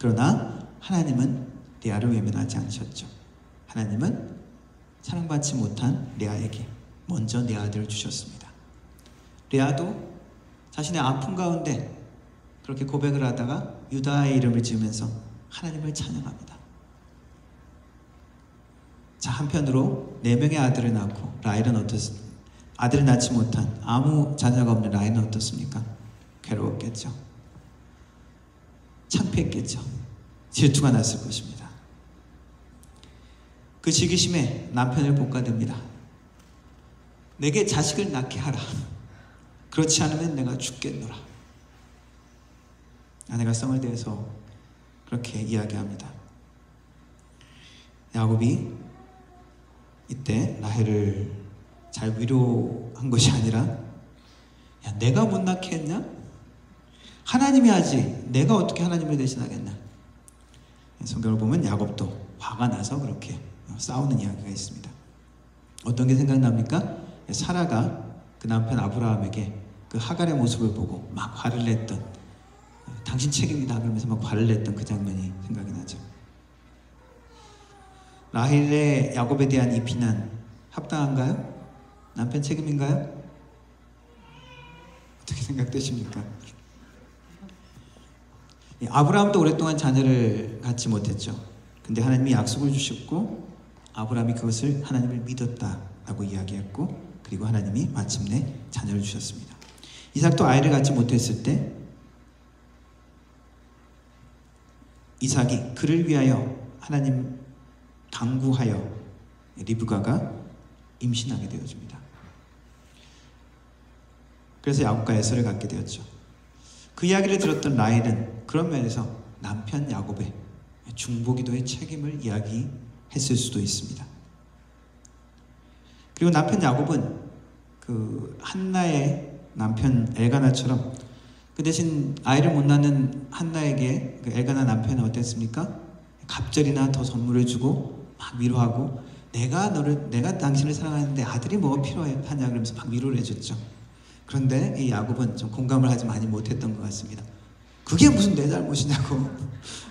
그러나 하나님은 레아를 외면하지 않으셨죠. 하나님은 사랑받지 못한 레아에게 먼저 내 아들을 주셨습니다. 레아도 자신의 아픔 가운데 그렇게 고백을 하다가 유다의 이름을 지으면서 하나님을 찬양합니다. 자, 한편으로 4명의 아들을 낳고 라헬은 어떻습니까? 아들을 낳지 못한 아무 자녀가 없는 라헬은 어떻습니까? 괴로웠겠죠. 창피했겠죠. 질투가 났을 것입니다. 그 시기심에 남편을 볶아댑니다. 내게 자식을 낳게 하라. 그렇지 않으면 내가 죽겠노라. 아내가 성을 대해서 그렇게 이야기합니다. 야곱이 이때 라헬을 잘 위로한 것이 아니라 야, 내가 못 낳게 했냐? 하나님이 하지 내가 어떻게 하나님을 대신하겠나? 성경을 보면 야곱도 화가 나서 그렇게 싸우는 이야기가 있습니다. 어떤 게 생각납니까? 사라가 그 남편 아브라함에게 그 하갈의 모습을 보고 막 화를 냈던, 당신 책임이다 그러면서 막 화를 냈던 그 장면이 생각이 나죠. 라헬의 야곱에 대한 이 비난 합당한가요? 남편 책임인가요? 어떻게 생각되십니까? 아브라함도 오랫동안 자녀를 갖지 못했죠. 근데 하나님이 약속을 주셨고 아브라함이 그것을 하나님을 믿었다라고 이야기했고, 그리고 하나님이 마침내 자녀를 주셨습니다. 이삭도 아이를 갖지 못했을 때 이삭이 그를 위하여 하나님 강구하여 리브가가 임신하게 되어집니다. 그래서 야곱과 에서를 갖게 되었죠. 그 이야기를 들었던 라헬은 그런 면에서 남편 야곱의 중보기도의 책임을 이야기했을 수도 있습니다. 그리고 남편 야곱은 그 한나의 남편 엘가나처럼 그 대신 아이를 못 낳는 한나에게 그 엘가나 남편은 어땠습니까? 갑절이나 더 선물을 주고 막 위로하고 내가 당신을 사랑하는데 아들이 뭐가 필요하냐 그러면서 막 위로를 해줬죠. 그런데 이 야곱은 좀 공감을 하지 많이 못했던 것 같습니다. 그게 무슨 내 잘못이냐고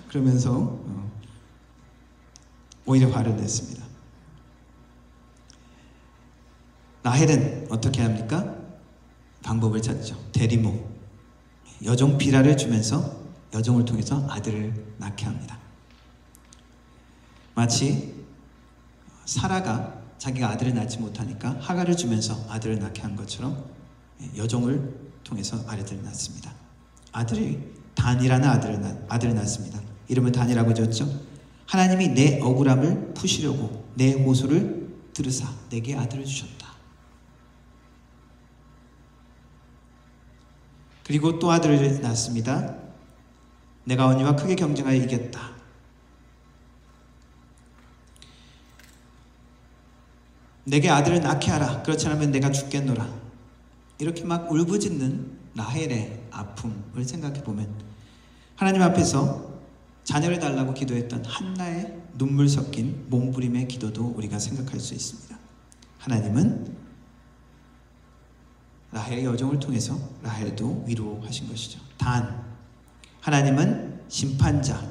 그러면서 오히려 화를 냈습니다. 라헬은 어떻게 합니까? 방법을 찾죠. 대리모, 여종 비라를 주면서 여종을 통해서 아들을 낳게 합니다. 마치 사라가 자기가 아들을 낳지 못하니까 하가를 주면서 아들을 낳게 한 것처럼 여종을 통해서 아들을 낳습니다. 아들이 단이라는 아들을 낳습니다. 이름을 단이라고 지었죠. 하나님이 내 억울함을 푸시려고 내 호소를 들으사 내게 아들을 주셨다. 그리고 또 아들을 낳습니다. 내가 언니와 크게 경쟁하여 이겼다. 내게 아들을 낳게 하라. 그렇지 않으면 내가 죽겠노라. 이렇게 막 울부짖는 라헬의 아픔을 생각해 보면 하나님 앞에서 자녀를 달라고 기도했던 한나의 눈물 섞인 몸부림의 기도도 우리가 생각할 수 있습니다. 하나님은 라헬의 여종을 통해서 라헬도 위로하신 것이죠. 단, 하나님은 심판자,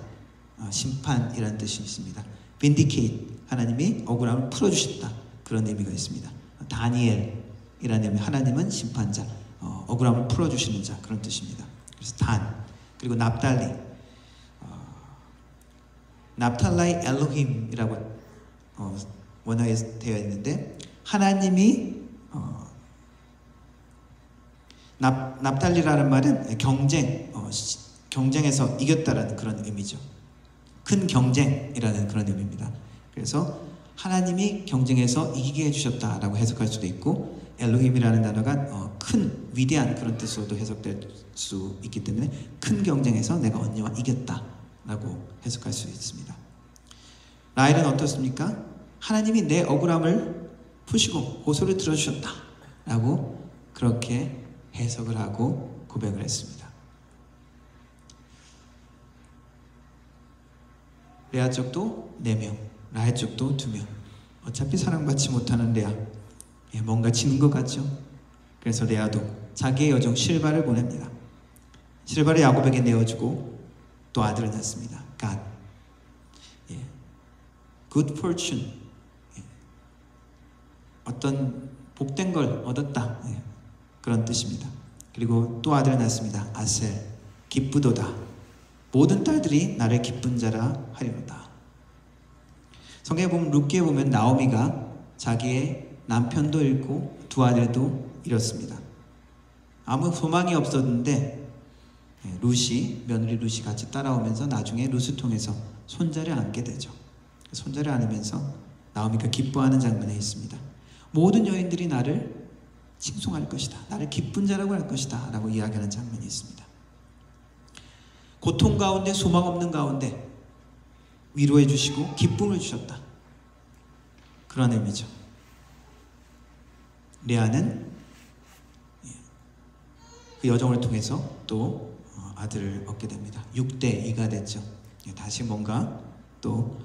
심판이라는 뜻이 있습니다. vindicate, 하나님이 억울함을 풀어주셨다. 그런 의미가 있습니다. 다니엘이라는 의미, 하나님은 심판자, 억울함을 풀어주시는 자, 그런 뜻입니다. 그래서 단, 그리고 납달리, 납탈라이 엘로힘이라고 원어에 되어 있는데 하나님이 납달리라는 말은 경쟁에서 이겼다라는 그런 의미죠. 큰 경쟁이라는 그런 의미입니다. 그래서 하나님이 경쟁에서 이기게 해주셨다라고 해석할 수도 있고, 엘로힘이라는 단어가 큰 위대한 그런 뜻으로도 해석될 수 있기 때문에 큰 경쟁에서 내가 언니와 이겼다라고 해석할 수 있습니다. 라헬은 어떻습니까? 하나님이 내 억울함을 푸시고 호소를 들어주셨다라고 그렇게 해석을 하고 고백을 했습니다. 레아 쪽도 4명, 라헬 쪽도 2명. 어차피 사랑받지 못하는 레아, 뭔가 지는 것 같죠? 그래서 레아도 자기의 여종 실바를 보냅니다. 실바를 야곱에게 내어주고 또 아들을 낳습니다. God, good fortune, 어떤 복된 걸 얻었다, 그런 뜻입니다. 그리고 또 아들을 낳습니다. 아셀, 기쁘도다. 모든 딸들이 나를 기쁜 자라 하리로다. 성경에 보면 룻기에 보면 나오미가 자기의 남편도 잃고 2 아들도 잃었습니다. 아무 소망이 없었는데 며느리 룻이 같이 따라오면서 나중에 룻을 통해서 손자를 안게 되죠. 손자를 안으면서 나오미가 기뻐하는 장면에 있습니다. 모든 여인들이 나를 칭송할 것이다, 나를 기쁜 자라고 할 것이다 라고 이야기하는 장면이 있습니다. 고통 가운데, 소망 없는 가운데 위로해 주시고 기쁨을 주셨다, 그런 의미죠. 레아는 그 여종을 통해서 또 아들을 얻게 됩니다. 6대 2가 됐죠. 다시 뭔가 또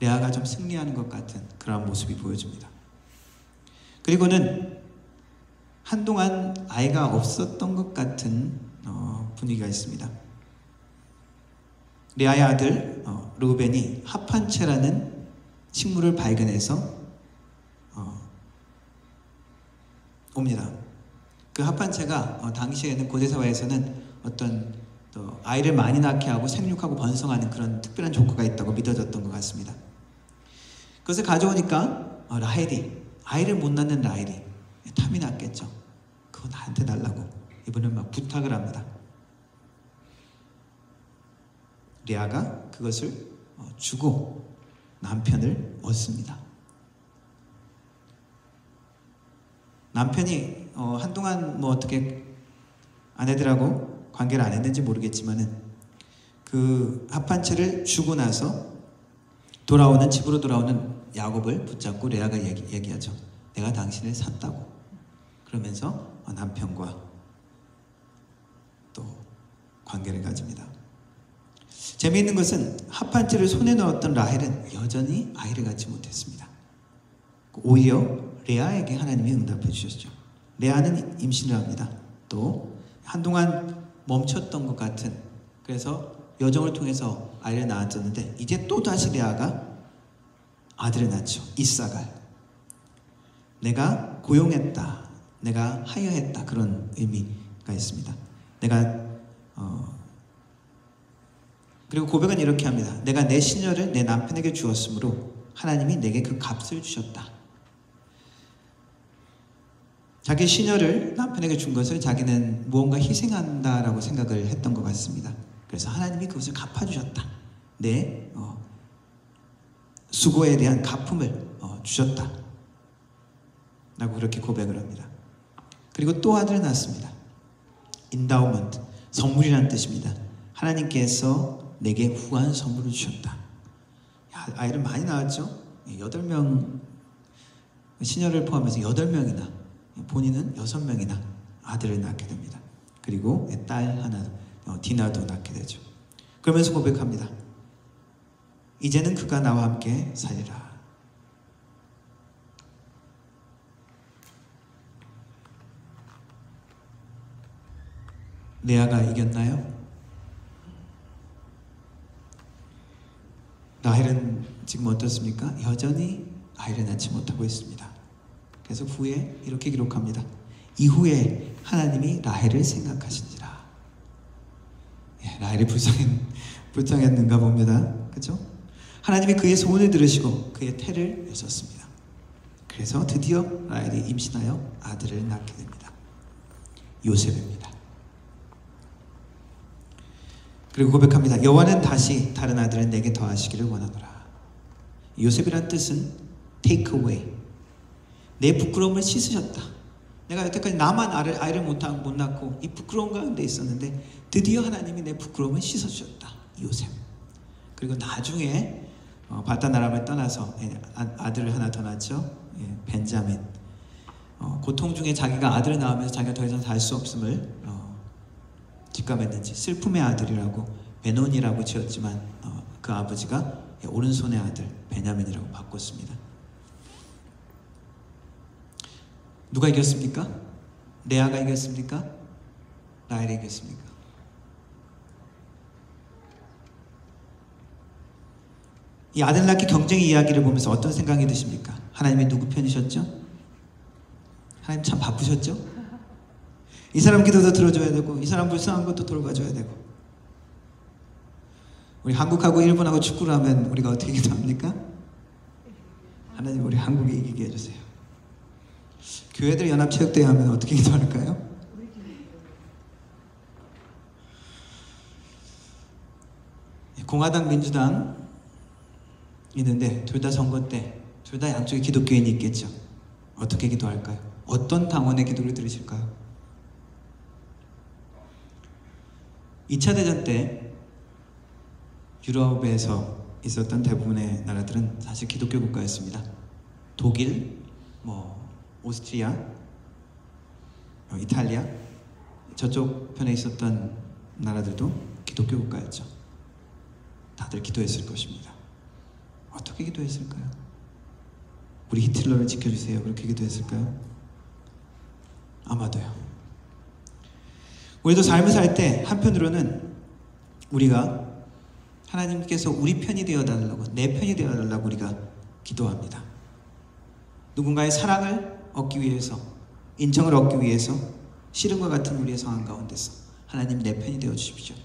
레아가 좀 승리하는 것 같은 그런 모습이 보여집니다. 그리고는 한동안 아이가 없었던 것 같은 분위기가 있습니다. 레아의 아들 르우벤이 합한채라는 식물을 발견해서 옵니다. 그 합한채가 당시에는 고대사회에서는 어떤 아이를 많이 낳게 하고 생육하고 번성하는 그런 특별한 조건가 있다고 믿어졌던 것 같습니다. 그것을 가져오니까 라헬이, 아이를 못 낳는 라헬이 탐이 났겠죠. 그거 나한테 달라고 이분은 막 부탁을 합니다. 레아가 그것을 주고 남편을 얻습니다. 남편이 한동안 어떻게 아내들하고 관계를 안 했는지 모르겠지만은 그 합한채를 주고 나서 집으로 돌아오는 야곱을 붙잡고 레아가 얘기하죠. 내가 당신을 샀다고. 그러면서 남편과 또 관계를 가집니다. 재미있는 것은 합판지를 손에 넣었던 라헬은 여전히 아이를 갖지 못했습니다. 오히려 레아에게 하나님이 응답해 주셨죠. 레아는 임신을 합니다. 또 한동안 멈췄던 것 같은, 그래서 여정을 통해서 아이를 낳았었는데 이제 또 다시 레아가 아들을 낳죠. 이삭을. 내가 고용했다, 내가 하여했다, 그런 의미가 있습니다. 그리고 고백은 이렇게 합니다. 내가 내 시녀를 내 남편에게 주었으므로 하나님이 내게 그 값을 주셨다. 자기 시녀를 남편에게 준 것을 자기는 무언가 희생한다라고 생각을 했던 것 같습니다. 그래서 하나님이 그것을 갚아주셨다. 내 수고에 대한 갚음을 주셨다 라고 그렇게 고백을 합니다. 그리고 또 아들을 낳았습니다. 인다우먼트, 선물이라는 뜻입니다. 하나님께서 내게 후한 선물을 주셨다. 아이를 많이 낳았죠. 8명, 시녀를 포함해서 8명이나, 본인은 6명이나 아들을 낳게 됩니다. 그리고 딸 하나, 디나도 낳게 되죠. 그러면서 고백합니다. 이제는 그가 나와 함께 살리라. 레아가 이겼나요? 라헬은 지금 어떻습니까? 여전히 아이를 낳지 못하고 있습니다. 그래서 후에 이렇게 기록합니다. 이후에 하나님이 라헬을 생각하시니라. 라헬이 불쌍했는가 봅니다. 그렇죠? 하나님이 그의 소원을 들으시고 그의 태를 여셨습니다. 그래서 드디어 라헬이 임신하여 아들을 낳게 됩니다. 요셉입니다. 그리고 고백합니다. 여호와는 다시 다른 아들을 내게 더하시기를 원하노라. 요셉이란 뜻은 take away, 내 부끄러움을 씻으셨다. 내가 여태까지 나만 아이를 못 낳고 이 부끄러움 가운데 있었는데 드디어 하나님이 내 부끄러움을 씻어주셨다. 요셉. 그리고 나중에 바다나람을 떠나서 아들을 하나 더 낳았죠. 벤자민. 고통 중에 자기가 아들을 낳으면서 자기가 더 이상 살 수 없음을 직감했는지 슬픔의 아들이라고 베논이라고 지었지만 그 아버지가 오른손의 아들 베냐민이라고 바꿨습니다. 누가 이겼습니까? 레아가 이겼습니까? 라헬이 이겼습니까? 이 아들 낳기 경쟁의 이야기를 보면서 어떤 생각이 드십니까? 하나님이 누구 편이셨죠? 하나님 참 바쁘셨죠? 이 사람 기도도 들어줘야 되고 이 사람 불쌍한 것도 돌봐줘야 되고. 우리 한국하고 일본하고 축구를 하면 우리가 어떻게 기도합니까? 하나님 우리 한국이 이기게 해주세요. 교회들 연합체육대회 하면 어떻게 기도할까요? 공화당 민주당 있는데 둘 다 선거 때 둘 다 양쪽에 기독교인이 있겠죠. 어떻게 기도할까요? 어떤 당원의 기도를 들으실까요? 2차 대전 때 유럽에서 있었던 대부분의 나라들은 사실 기독교 국가였습니다. 독일, 오스트리아, 이탈리아, 저쪽 편에 있었던 나라들도 기독교 국가였죠. 다들 기도했을 것입니다. 어떻게 기도했을까요? 우리 히틀러를 지켜주세요. 그렇게 기도했을까요? 아마도요. 우리도 삶을 살 때 한편으로는 우리가 하나님께서 우리 편이 되어달라고, 내 편이 되어달라고 우리가 기도합니다. 누군가의 사랑을 얻기 위해서, 인정을 얻기 위해서 싫음과 같은 우리의 상황 가운데서 하나님 내 편이 되어주십시오.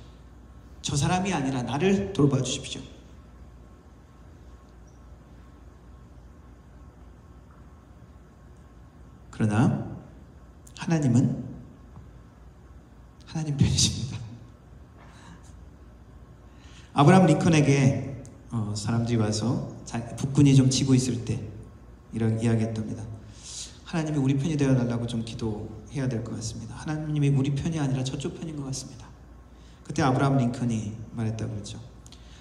저 사람이 아니라 나를 돌봐 주십시오. 그러나 하나님은 하나님 편이십니다. 아브라함 링컨에게 사람들이 와서 북군이 좀 지고 있을 때 이런 이야기했답니다. 하나님이 우리 편이 되어달라고 좀 기도해야 될 것 같습니다. 하나님이 우리 편이 아니라 저쪽 편인 것 같습니다. 그때 아브라함 링컨이 말했다고 그랬죠.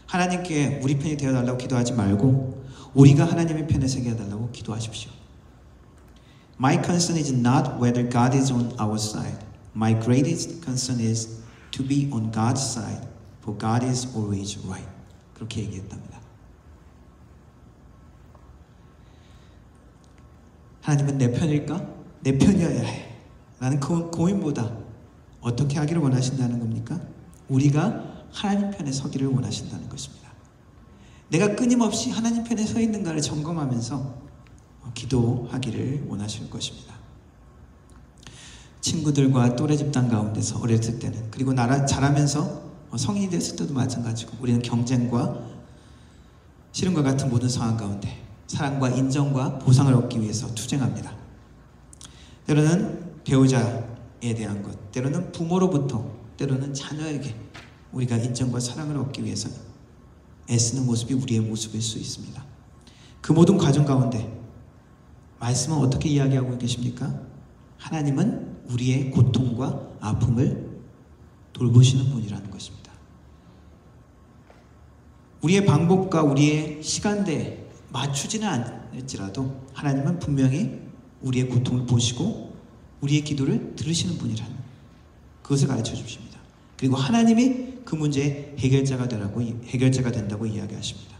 하나님께 우리 편이 되어달라고 기도하지 말고 우리가 하나님의 편에 서게 해달라고 기도하십시오. My concern is not whether God is on our side. My greatest concern is to be on God's side, for God is always right. 그렇게 얘기했답니다. 하나님은 내 편일까? 내 편이어야 해. 라는 그 고민보다 어떻게 하기를 원하신다는 겁니까? 우리가 하나님 편에 서기를 원하신다는 것입니다. 내가 끊임없이 하나님 편에 서 있는가를 점검하면서 기도하기를 원하실 것입니다. 친구들과 또래 집단 가운데서 어렸을 때는, 그리고 자라면서 성인이 됐을 때도 마찬가지고, 우리는 경쟁과 시름과 같은 모든 상황 가운데 사랑과 인정과 보상을 얻기 위해서 투쟁합니다. 때로는 배우자에 대한 것, 때로는 부모로부터, 때로는 자녀에게 우리가 인정과 사랑을 얻기 위해서 애쓰는 모습이 우리의 모습일 수 있습니다. 그 모든 과정 가운데 말씀은 어떻게 이야기하고 계십니까? 하나님은 우리의 고통과 아픔을 돌보시는 분이라는 것입니다. 우리의 방법과 우리의 시간대에 맞추지는 않을지라도 하나님은 분명히 우리의 고통을 보시고 우리의 기도를 들으시는 분이라는 그것을 가르쳐 주십니다. 그리고 하나님이 그 문제의 해결자가 된다고 이야기하십니다.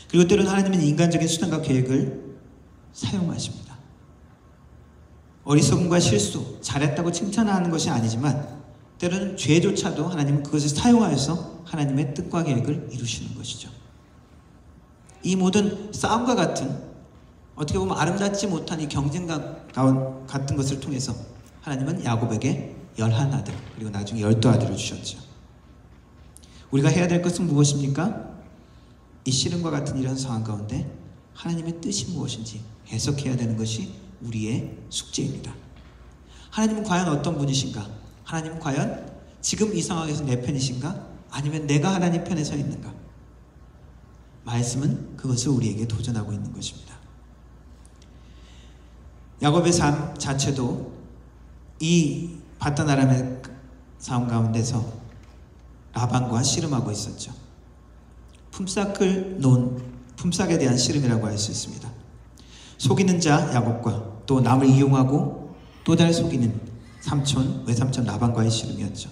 그리고 때로는 하나님은 인간적인 수단과 계획을 사용하십니다. 어리석음과 실수, 잘했다고 칭찬하는 것이 아니지만 때로는 죄조차도 하나님은 그것을 사용하여서 하나님의 뜻과 계획을 이루시는 것이죠. 이 모든 싸움과 같은, 어떻게 보면 아름답지 못한 이 경쟁과 같은 것을 통해서 하나님은 야곱에게 11아들, 그리고 나중에 12아들을 주셨죠. 우리가 해야 될 것은 무엇입니까? 이 씨름과 같은 이런 상황 가운데 하나님의 뜻이 무엇인지 해석해야 되는 것이 우리의 숙제입니다. 하나님은 과연 어떤 분이신가? 하나님은 과연 지금 이 상황에서 내 편이신가? 아니면 내가 하나님 편에 서 있는가? 말씀은 그것을 우리에게 도전하고 있는 것입니다. 야곱의 삶 자체도 이 바단 아람의 싸움 가운데서 라반과 씨름하고 있었죠. 품삯에 대한 씨름이라고 할 수 있습니다. 속이는 자 야곱과 또 남을 이용하고 또 잘 속이는 외삼촌 라반과의 씨름이었죠.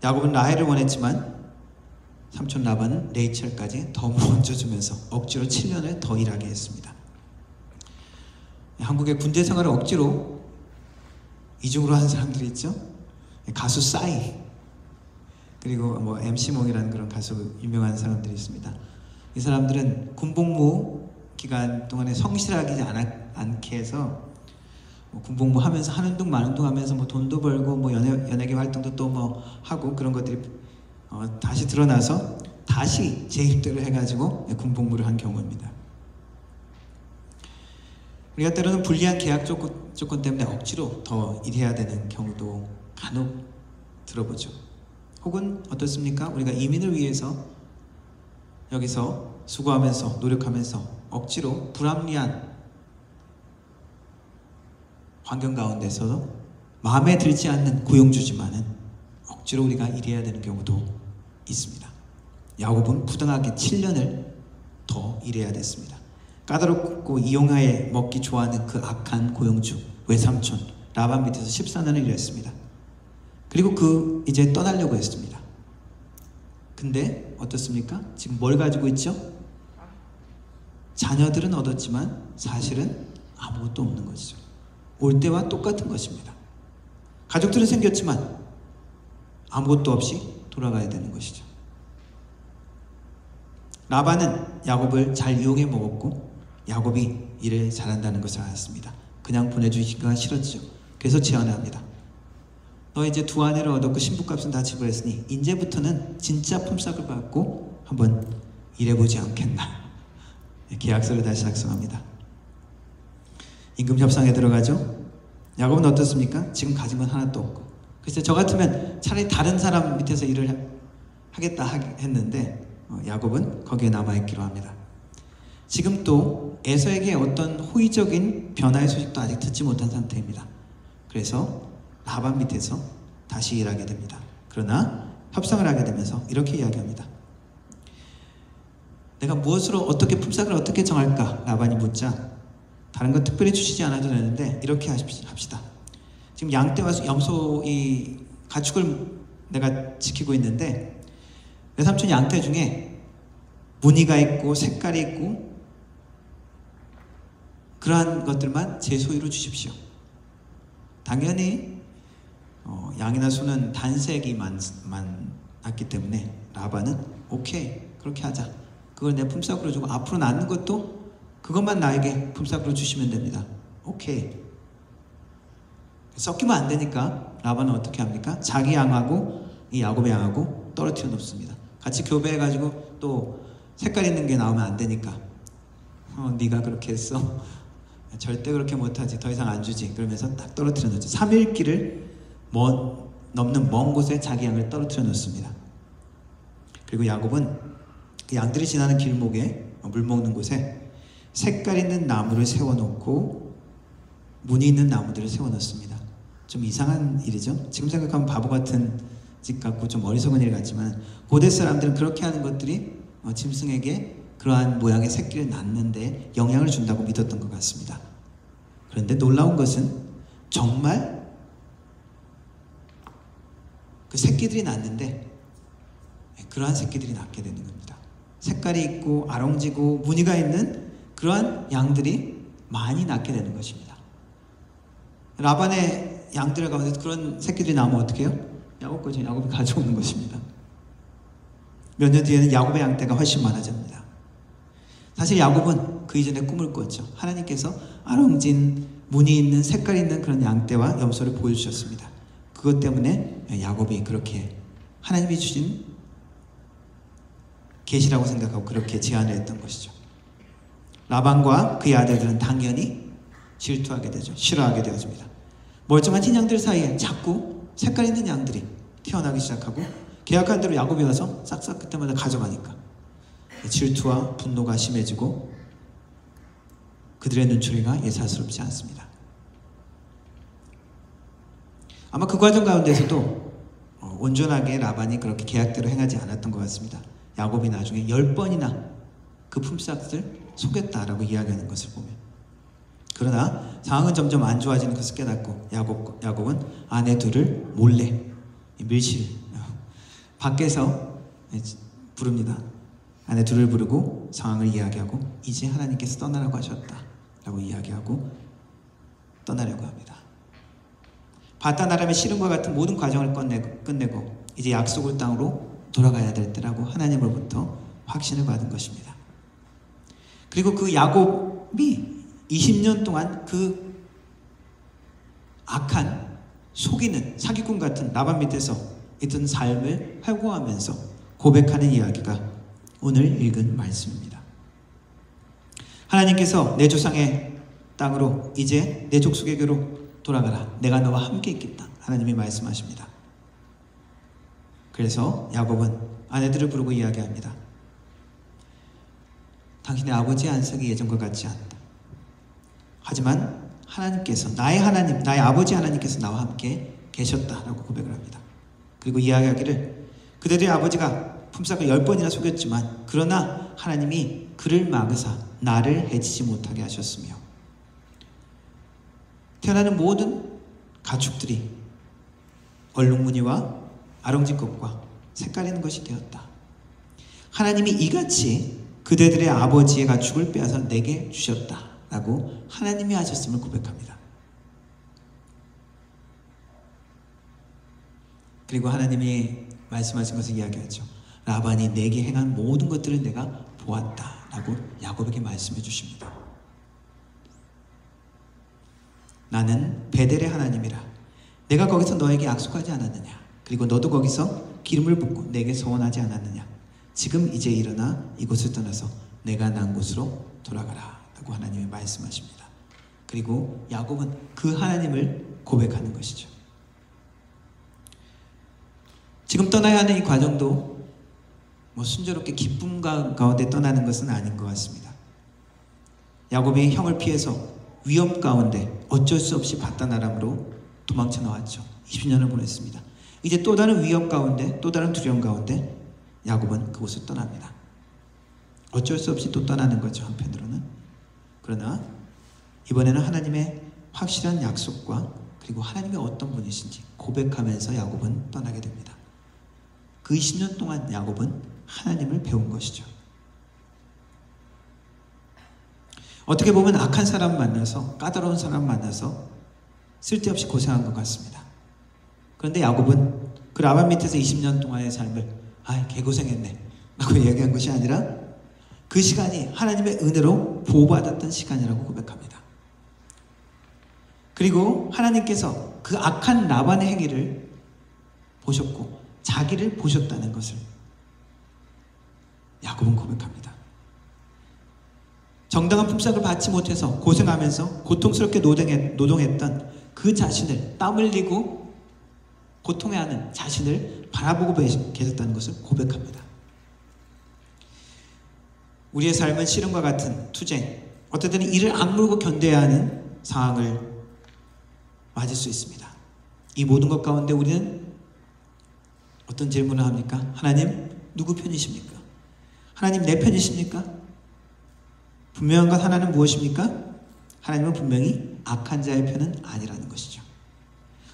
야곱은 라헬을 원했지만 삼촌 라반은 레이첼까지 더 먼저 주면서 억지로 7년을 더 일하게 했습니다. 한국의 군대 생활을 억지로 이중으로 하는 사람들이 있죠. 가수 싸이, 그리고 뭐 MC몽이라는 그런 가수 유명한 사람들이 있습니다. 이 사람들은 군복무 기간 동안에 성실하지 않게 해서 군복무 하면서 하는 둥 마는 둥 하면서 뭐 돈도 벌고 뭐 연예계 활동도 또 뭐 하고 그런 것들이 다시 드러나서 다시 재입대를 해가지고 군복무를 한 경우입니다. 우리가 때로는 불리한 계약 조건 때문에 억지로 더 일해야 되는 경우도 간혹 들어보죠. 혹은 어떻습니까? 우리가 이민을 위해서 여기서 수고하면서 노력하면서 억지로 불합리한 환경 가운데서 마음에 들지 않는 고용주지만은 억지로 우리가 일해야 되는 경우도 있습니다. 야곱은 부당하게 7년을 더 일해야 됐습니다. 까다롭고 이용하에 먹기 좋아하는 그 악한 고용주 외삼촌 라반 밑에서 14년을 일했습니다. 그리고 이제 떠나려고 했습니다. 근데 어떻습니까? 지금 뭘 가지고 있죠? 자녀들은 얻었지만 사실은 아무것도 없는 것이죠. 올 때와 똑같은 것입니다. 가족들은 생겼지만 아무것도 없이 돌아가야 되는 것이죠. 라반은 야곱을 잘 이용해 먹었고 야곱이 일을 잘한다는 것을 알았습니다. 그냥 보내주기가 싫었죠. 그래서 제안을 합니다. 너 이제 2아내를 얻었고 신부값은 다 지불했으니 이제부터는 진짜 품삯을 받고 한번 일해보지 않겠나. 계약서를 다시 작성합니다. 임금 협상에 들어가죠. 야곱은 어떻습니까? 지금 가진 건 하나도 없고, 글쎄 저 같으면 차라리 다른 사람 밑에서 일을 하겠다 했는데 야곱은 거기에 남아있기로 합니다. 지금 또 에서에게 어떤 호의적인 변화의 소식도 아직 듣지 못한 상태입니다. 그래서 라반 밑에서 다시 일하게 됩니다. 그러나 협상을 하게 되면서 이렇게 이야기합니다. 내가 무엇으로 어떻게 품삯을 어떻게 정할까? 라반이 묻자 다른 건 특별히 주시지 않아도 되는데 이렇게 합시다. 지금 양떼와 염소 이 가축을 내가 지키고 있는데 외삼촌 양떼 중에 무늬가 있고 색깔이 있고 그러한 것들만 제 소유로 주십시오. 당연히 양이나 소는 단색이 많았기 때문에 라반은 오케이 그렇게 하자. 그걸 내 품삯으로 주고 앞으로 낳는 것도 그것만 나에게 품삯으로 주시면 됩니다. 오케이. 섞이면 안 되니까 라반은 어떻게 합니까? 자기 양하고 이 야곱의 양하고 떨어뜨려 놓습니다. 같이 교배해가지고 또 색깔 있는 게 나오면 안 되니까 네가 그렇게 했어? 절대 그렇게 못하지. 더 이상 안 주지. 그러면서 딱 떨어뜨려 놓죠. 3일길을 넘는 먼 곳에 자기 양을 떨어뜨려 놓습니다. 그리고 야곱은 그 양들이 지나는 길목에 물 먹는 곳에 색깔 있는 나무를 세워놓고 무늬 있는 나무들을 세워놓습니다. 좀 이상한 일이죠. 지금 생각하면 바보 같은 짓 같고 좀 어리석은 일 같지만 고대 사람들은 그렇게 하는 것들이 짐승에게 그러한 모양의 새끼를 낳는데 영향을 준다고 믿었던 것 같습니다. 그런데 놀라운 것은 정말 그 새끼들이 낳는데 그러한 새끼들이 낳게 되는 겁니다. 색깔이 있고 아롱지고 무늬가 있는 그러한 양들이 많이 낳게 되는 것입니다. 라반의 양들 가운데 그런 새끼들이 나오면 어떻게 해요? 야곱이 가져오는 것입니다. 몇 년 뒤에는 야곱의 양떼가 훨씬 많아집니다. 사실 야곱은 그 이전에 꿈을 꿨죠. 하나님께서 아롱진 무늬 있는 색깔 있는 그런 양떼와 염소를 보여주셨습니다. 그것 때문에 야곱이 그렇게 하나님이 주신 계시라고 생각하고 그렇게 제안을 했던 것이죠. 라반과 그의 아들들은 당연히 질투하게 되죠. 싫어하게 되어집니다. 멀쩡한 흰 양들 사이에 자꾸 색깔 있는 양들이 태어나기 시작하고 계약한 대로 야곱이 와서 싹싹 그때마다 가져가니까 질투와 분노가 심해지고 그들의 눈초리가 예사스럽지 않습니다. 아마 그 과정 가운데서도 온전하게 라반이 그렇게 계약대로 행하지 않았던 것 같습니다. 야곱이 나중에 10번이나 그 품삯을 속였다라고 이야기하는 것을 보면, 그러나 상황은 점점 안 좋아지는 것을 깨닫고 야곱은 아내 둘을 몰래 밀실 밖에서 부릅니다. 아내 둘을 부르고 상황을 이야기하고 이제 하나님께서 떠나라고 하셨다라고 이야기하고 떠나려고 합니다. 바단 아람의 시름과 같은 모든 과정을 끝내고 이제 약속의 땅으로 돌아가야 될 때라고 하나님으로부터 확신을 받은 것입니다. 그리고 그 야곱이 20년 동안 그 악한 속이는 사기꾼 같은 라반 밑에서 있던 삶을 회고하면서 고백하는 이야기가 오늘 읽은 말씀입니다. 하나님께서 내 조상의 땅으로 이제 내 족속에게로 돌아가라. 내가 너와 함께 있겠다. 하나님이 말씀하십니다. 그래서 야곱은 아내들을 부르고 이야기합니다. 당신의 아버지의 안석이 예전과 같지 않다. 하지만 하나님께서 나의 아버지 하나님께서 나와 함께 계셨다라고 고백을 합니다. 그리고 이야기하기를 그들의 아버지가 품삯을 10번이나 속였지만 그러나 하나님이 그를 막으사 나를 해치지 못하게 하셨으며 태어나는 모든 가축들이 얼룩무늬와 아롱진 것과 색깔 있는 것이 되었다. 하나님이 이같이 그대들의 아버지의 가축을 빼앗아 내게 주셨다라고 하나님이 하셨음을 고백합니다. 그리고 하나님이 말씀하신 것을 이야기하죠. 라반이 내게 행한 모든 것들을 내가 보았다라고 야곱에게 말씀해 주십니다. 나는 베델의 하나님이라. 내가 거기서 너에게 약속하지 않았느냐? 그리고 너도 거기서 기름을 붓고 내게 소원하지 않았느냐? 지금 이제 일어나 이곳을 떠나서 내가 난 곳으로 돌아가라 라고 하나님이 말씀하십니다. 그리고 야곱은 그 하나님을 고백하는 것이죠. 지금 떠나야 하는 이 과정도 순조롭게 기쁨 가운데 떠나는 것은 아닌 것 같습니다. 야곱이 형을 피해서 위험 가운데 어쩔 수 없이 바단 아람으로 도망쳐 나왔죠. 20년을 보냈습니다. 이제 또 다른 위험 가운데, 또 다른 두려움 가운데 야곱은 그곳을 떠납니다. 어쩔 수 없이 또 떠나는 거죠, 한편으로는. 그러나 이번에는 하나님의 확실한 약속과 그리고 하나님이 어떤 분이신지 고백하면서 야곱은 떠나게 됩니다. 그 20년 동안 야곱은 하나님을 배운 것이죠. 어떻게 보면 악한 사람 만나서, 까다로운 사람 만나서 쓸데없이 고생한 것 같습니다. 그런데 야곱은 그 라반 밑에서 20년 동안의 삶을 개고생했네 라고 얘기한 것이 아니라 그 시간이 하나님의 은혜로 보호받았던 시간이라고 고백합니다. 그리고 하나님께서 그 악한 라반의 행위를 보셨고 자기를 보셨다는 것을 야곱은 고백합니다. 정당한 품삯을 받지 못해서 고생하면서 고통스럽게 노동했던 그 자신을, 땀 흘리고 고통해하는 자신을 바라보고 계셨다는 것을 고백합니다. 우리의 삶은 씨름과 같은 투쟁, 어떨 때는 이를 악물고 견뎌야 하는 상황을 맞을 수 있습니다. 이 모든 것 가운데 우리는 어떤 질문을 합니까? 하나님, 누구 편이십니까? 하나님, 내 편이십니까? 분명한 것 하나는 무엇입니까? 하나님은 분명히 악한 자의 편은 아니라는 것이죠.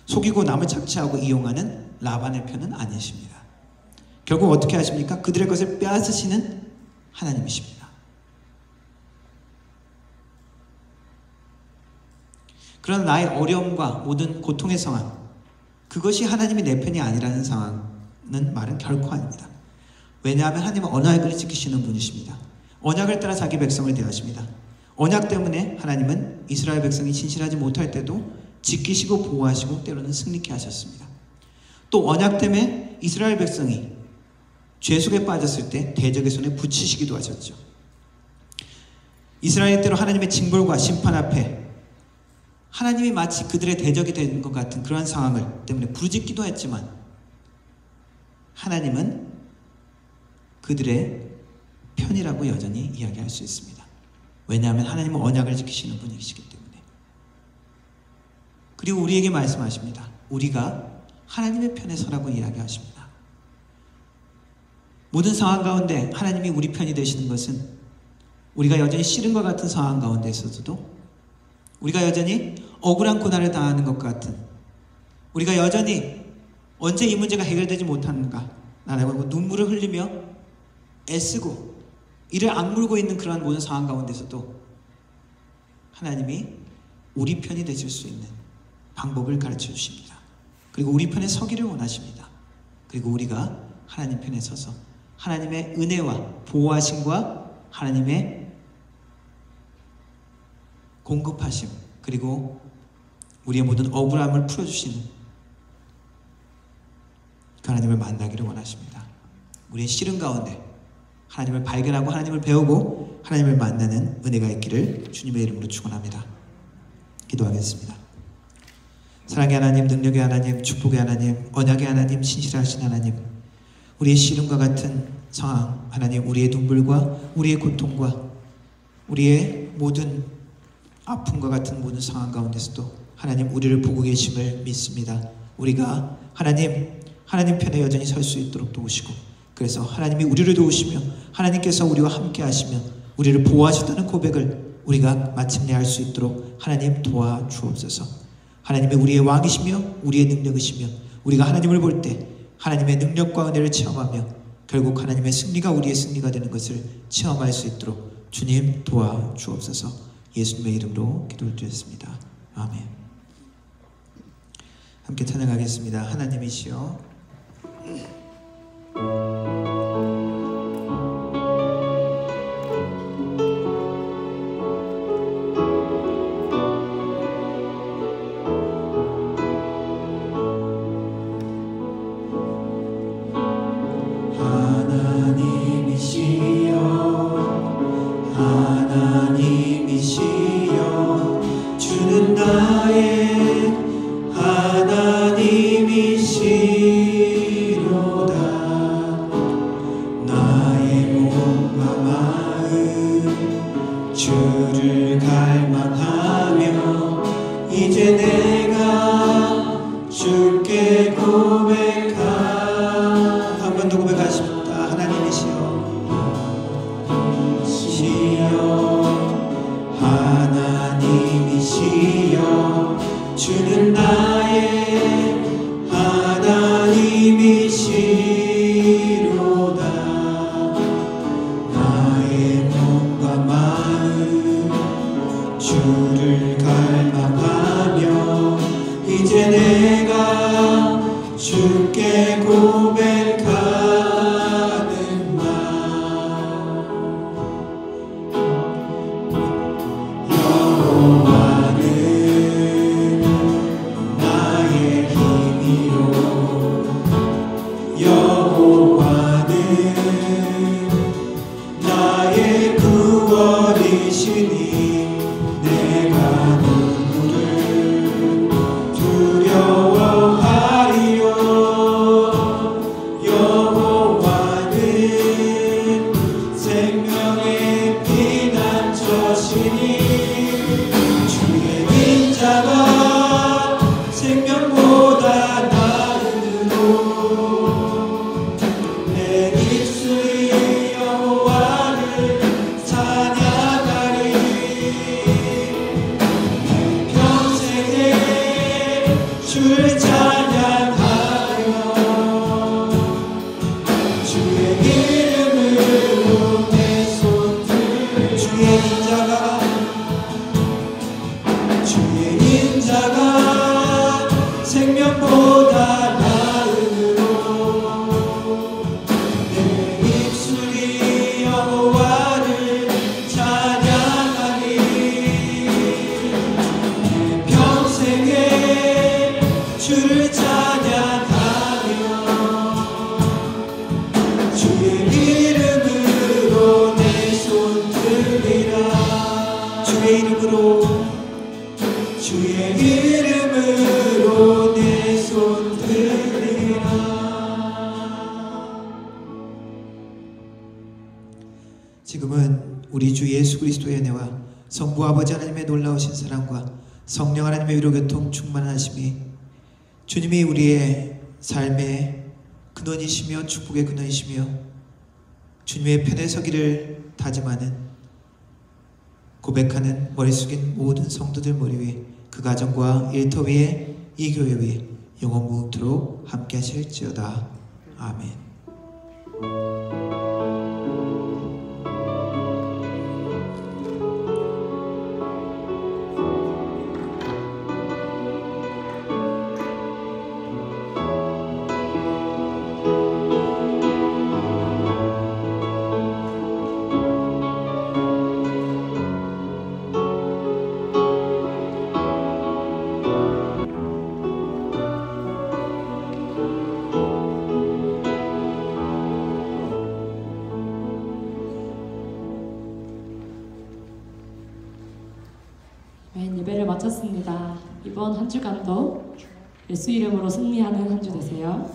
속이고 남을 착취하고 이용하는 라반의 편은 아니십니다. 결국 어떻게 하십니까? 그들의 것을 빼앗으시는 하나님이십니다. 그러나 나의 어려움과 모든 고통의 상황, 그것이 하나님이 내 편이 아니라는 상황은 말은 결코 아닙니다. 왜냐하면 하나님은 언약을 지키시는 분이십니다. 언약을 따라 자기 백성을 대하십니다. 언약 때문에 하나님은 이스라엘 백성이 진실하지 못할 때도 지키시고 보호하시고 때로는 승리케 하셨습니다. 또 언약 때문에 이스라엘 백성이 죄 속에 빠졌을 때 대적의 손에 붙이시기도 하셨죠. 이스라엘 때로 하나님의 징벌과 심판 앞에 하나님이 마치 그들의 대적이 된 것 같은 그러한 상황을 때문에 부르짖기도 했지만 하나님은 그들의 편이라고 여전히 이야기할 수 있습니다. 왜냐하면 하나님은 언약을 지키시는 분이시기 때문에. 그리고 우리에게 말씀하십니다. 우리가 하나님의 편에 서라고 이야기하십니다. 모든 상황 가운데 하나님이 우리 편이 되시는 것은 우리가 여전히 씨름과 같은 상황 가운데 있어서도, 우리가 여전히 억울한 고난을 당하는 것 같은, 우리가 여전히 언제 이 문제가 해결되지 못하는가 라고 눈물을 흘리며 애쓰고 이를 악물고 있는 그러한 모든 상황 가운데서도 하나님이 우리 편이 되실 수 있는 방법을 가르쳐 주십니다. 그리고 우리 편에 서기를 원하십니다. 그리고 우리가 하나님 편에 서서 하나님의 은혜와 보호하심과 하나님의 공급하심, 그리고 우리의 모든 억울함을 풀어주시는 그 하나님을 만나기를 원하십니다. 우리의 씨름 가운데 하나님을 발견하고 하나님을 배우고 하나님을 만나는 은혜가 있기를 주님의 이름으로 축원합니다. 기도하겠습니다. 사랑의 하나님, 능력의 하나님, 축복의 하나님, 언약의 하나님, 신실하신 하나님, 우리의 씨름과 같은 상황, 하나님, 우리의 눈물과 우리의 고통과 우리의 모든 아픔과 같은 모든 상황 가운데서도 하나님 우리를 보고 계심을 믿습니다. 우리가 하나님 편에 여전히 설 수 있도록 도우시고, 그래서 하나님이 우리를 도우시며 하나님께서 우리와 함께 하시며 우리를 보호하셨다는 고백을 우리가 마침내 할 수 있도록 하나님 도와주옵소서. 하나님이 우리의 왕이시며 우리의 능력이시며 우리가 하나님을 볼 때 하나님의 능력과 은혜를 체험하며 결국 하나님의 승리가 우리의 승리가 되는 것을 체험할 수 있도록 주님 도와주옵소서. 예수님의 이름으로 기도드렸습니다. 아멘. 함께 찬양하겠습니다. 하나님이시여
주는 나의 하나님이시로다. 주를 갈망하며 이제 내가 주께 고백하는 말 여호와는 나의 힘이요 여호와는 나의 구원이시니 내가 누구를 두려워하리요 여호와는 생명의 피난처시니 주의 인자가 생명보다 나으므로 내 입술이 여호와를 찬양하리 평생에 주를 찬양하며 주의 이름으로 내 손들 주의 인자가 생명보다 나으므로 내 입술이 여호와를 찬양하리 평생에 주를 찬양하며 주의 이름으로 내 손 들리라 주의 이름으로 내 손 들리라 지금은 우리 주 예수 그리스도의 은혜와 성부 아버지 하나님의 놀라우신 사랑과 성령 하나님의 위로교통 충만하심이 주님이 우리의 삶의 근원이시며 축복의 근원이시며 주님의 편에 서기를 다짐하는 고백하는 머리 숙인 모든 성도들 머리 위에 그 가정과 일터 위에 이 교회 위에 영원 무궁토록 함께 하실지어다. 아멘.
예배를 마쳤습니다. 이번 한 주간도 예수 이름으로 승리하는 한 주 되세요.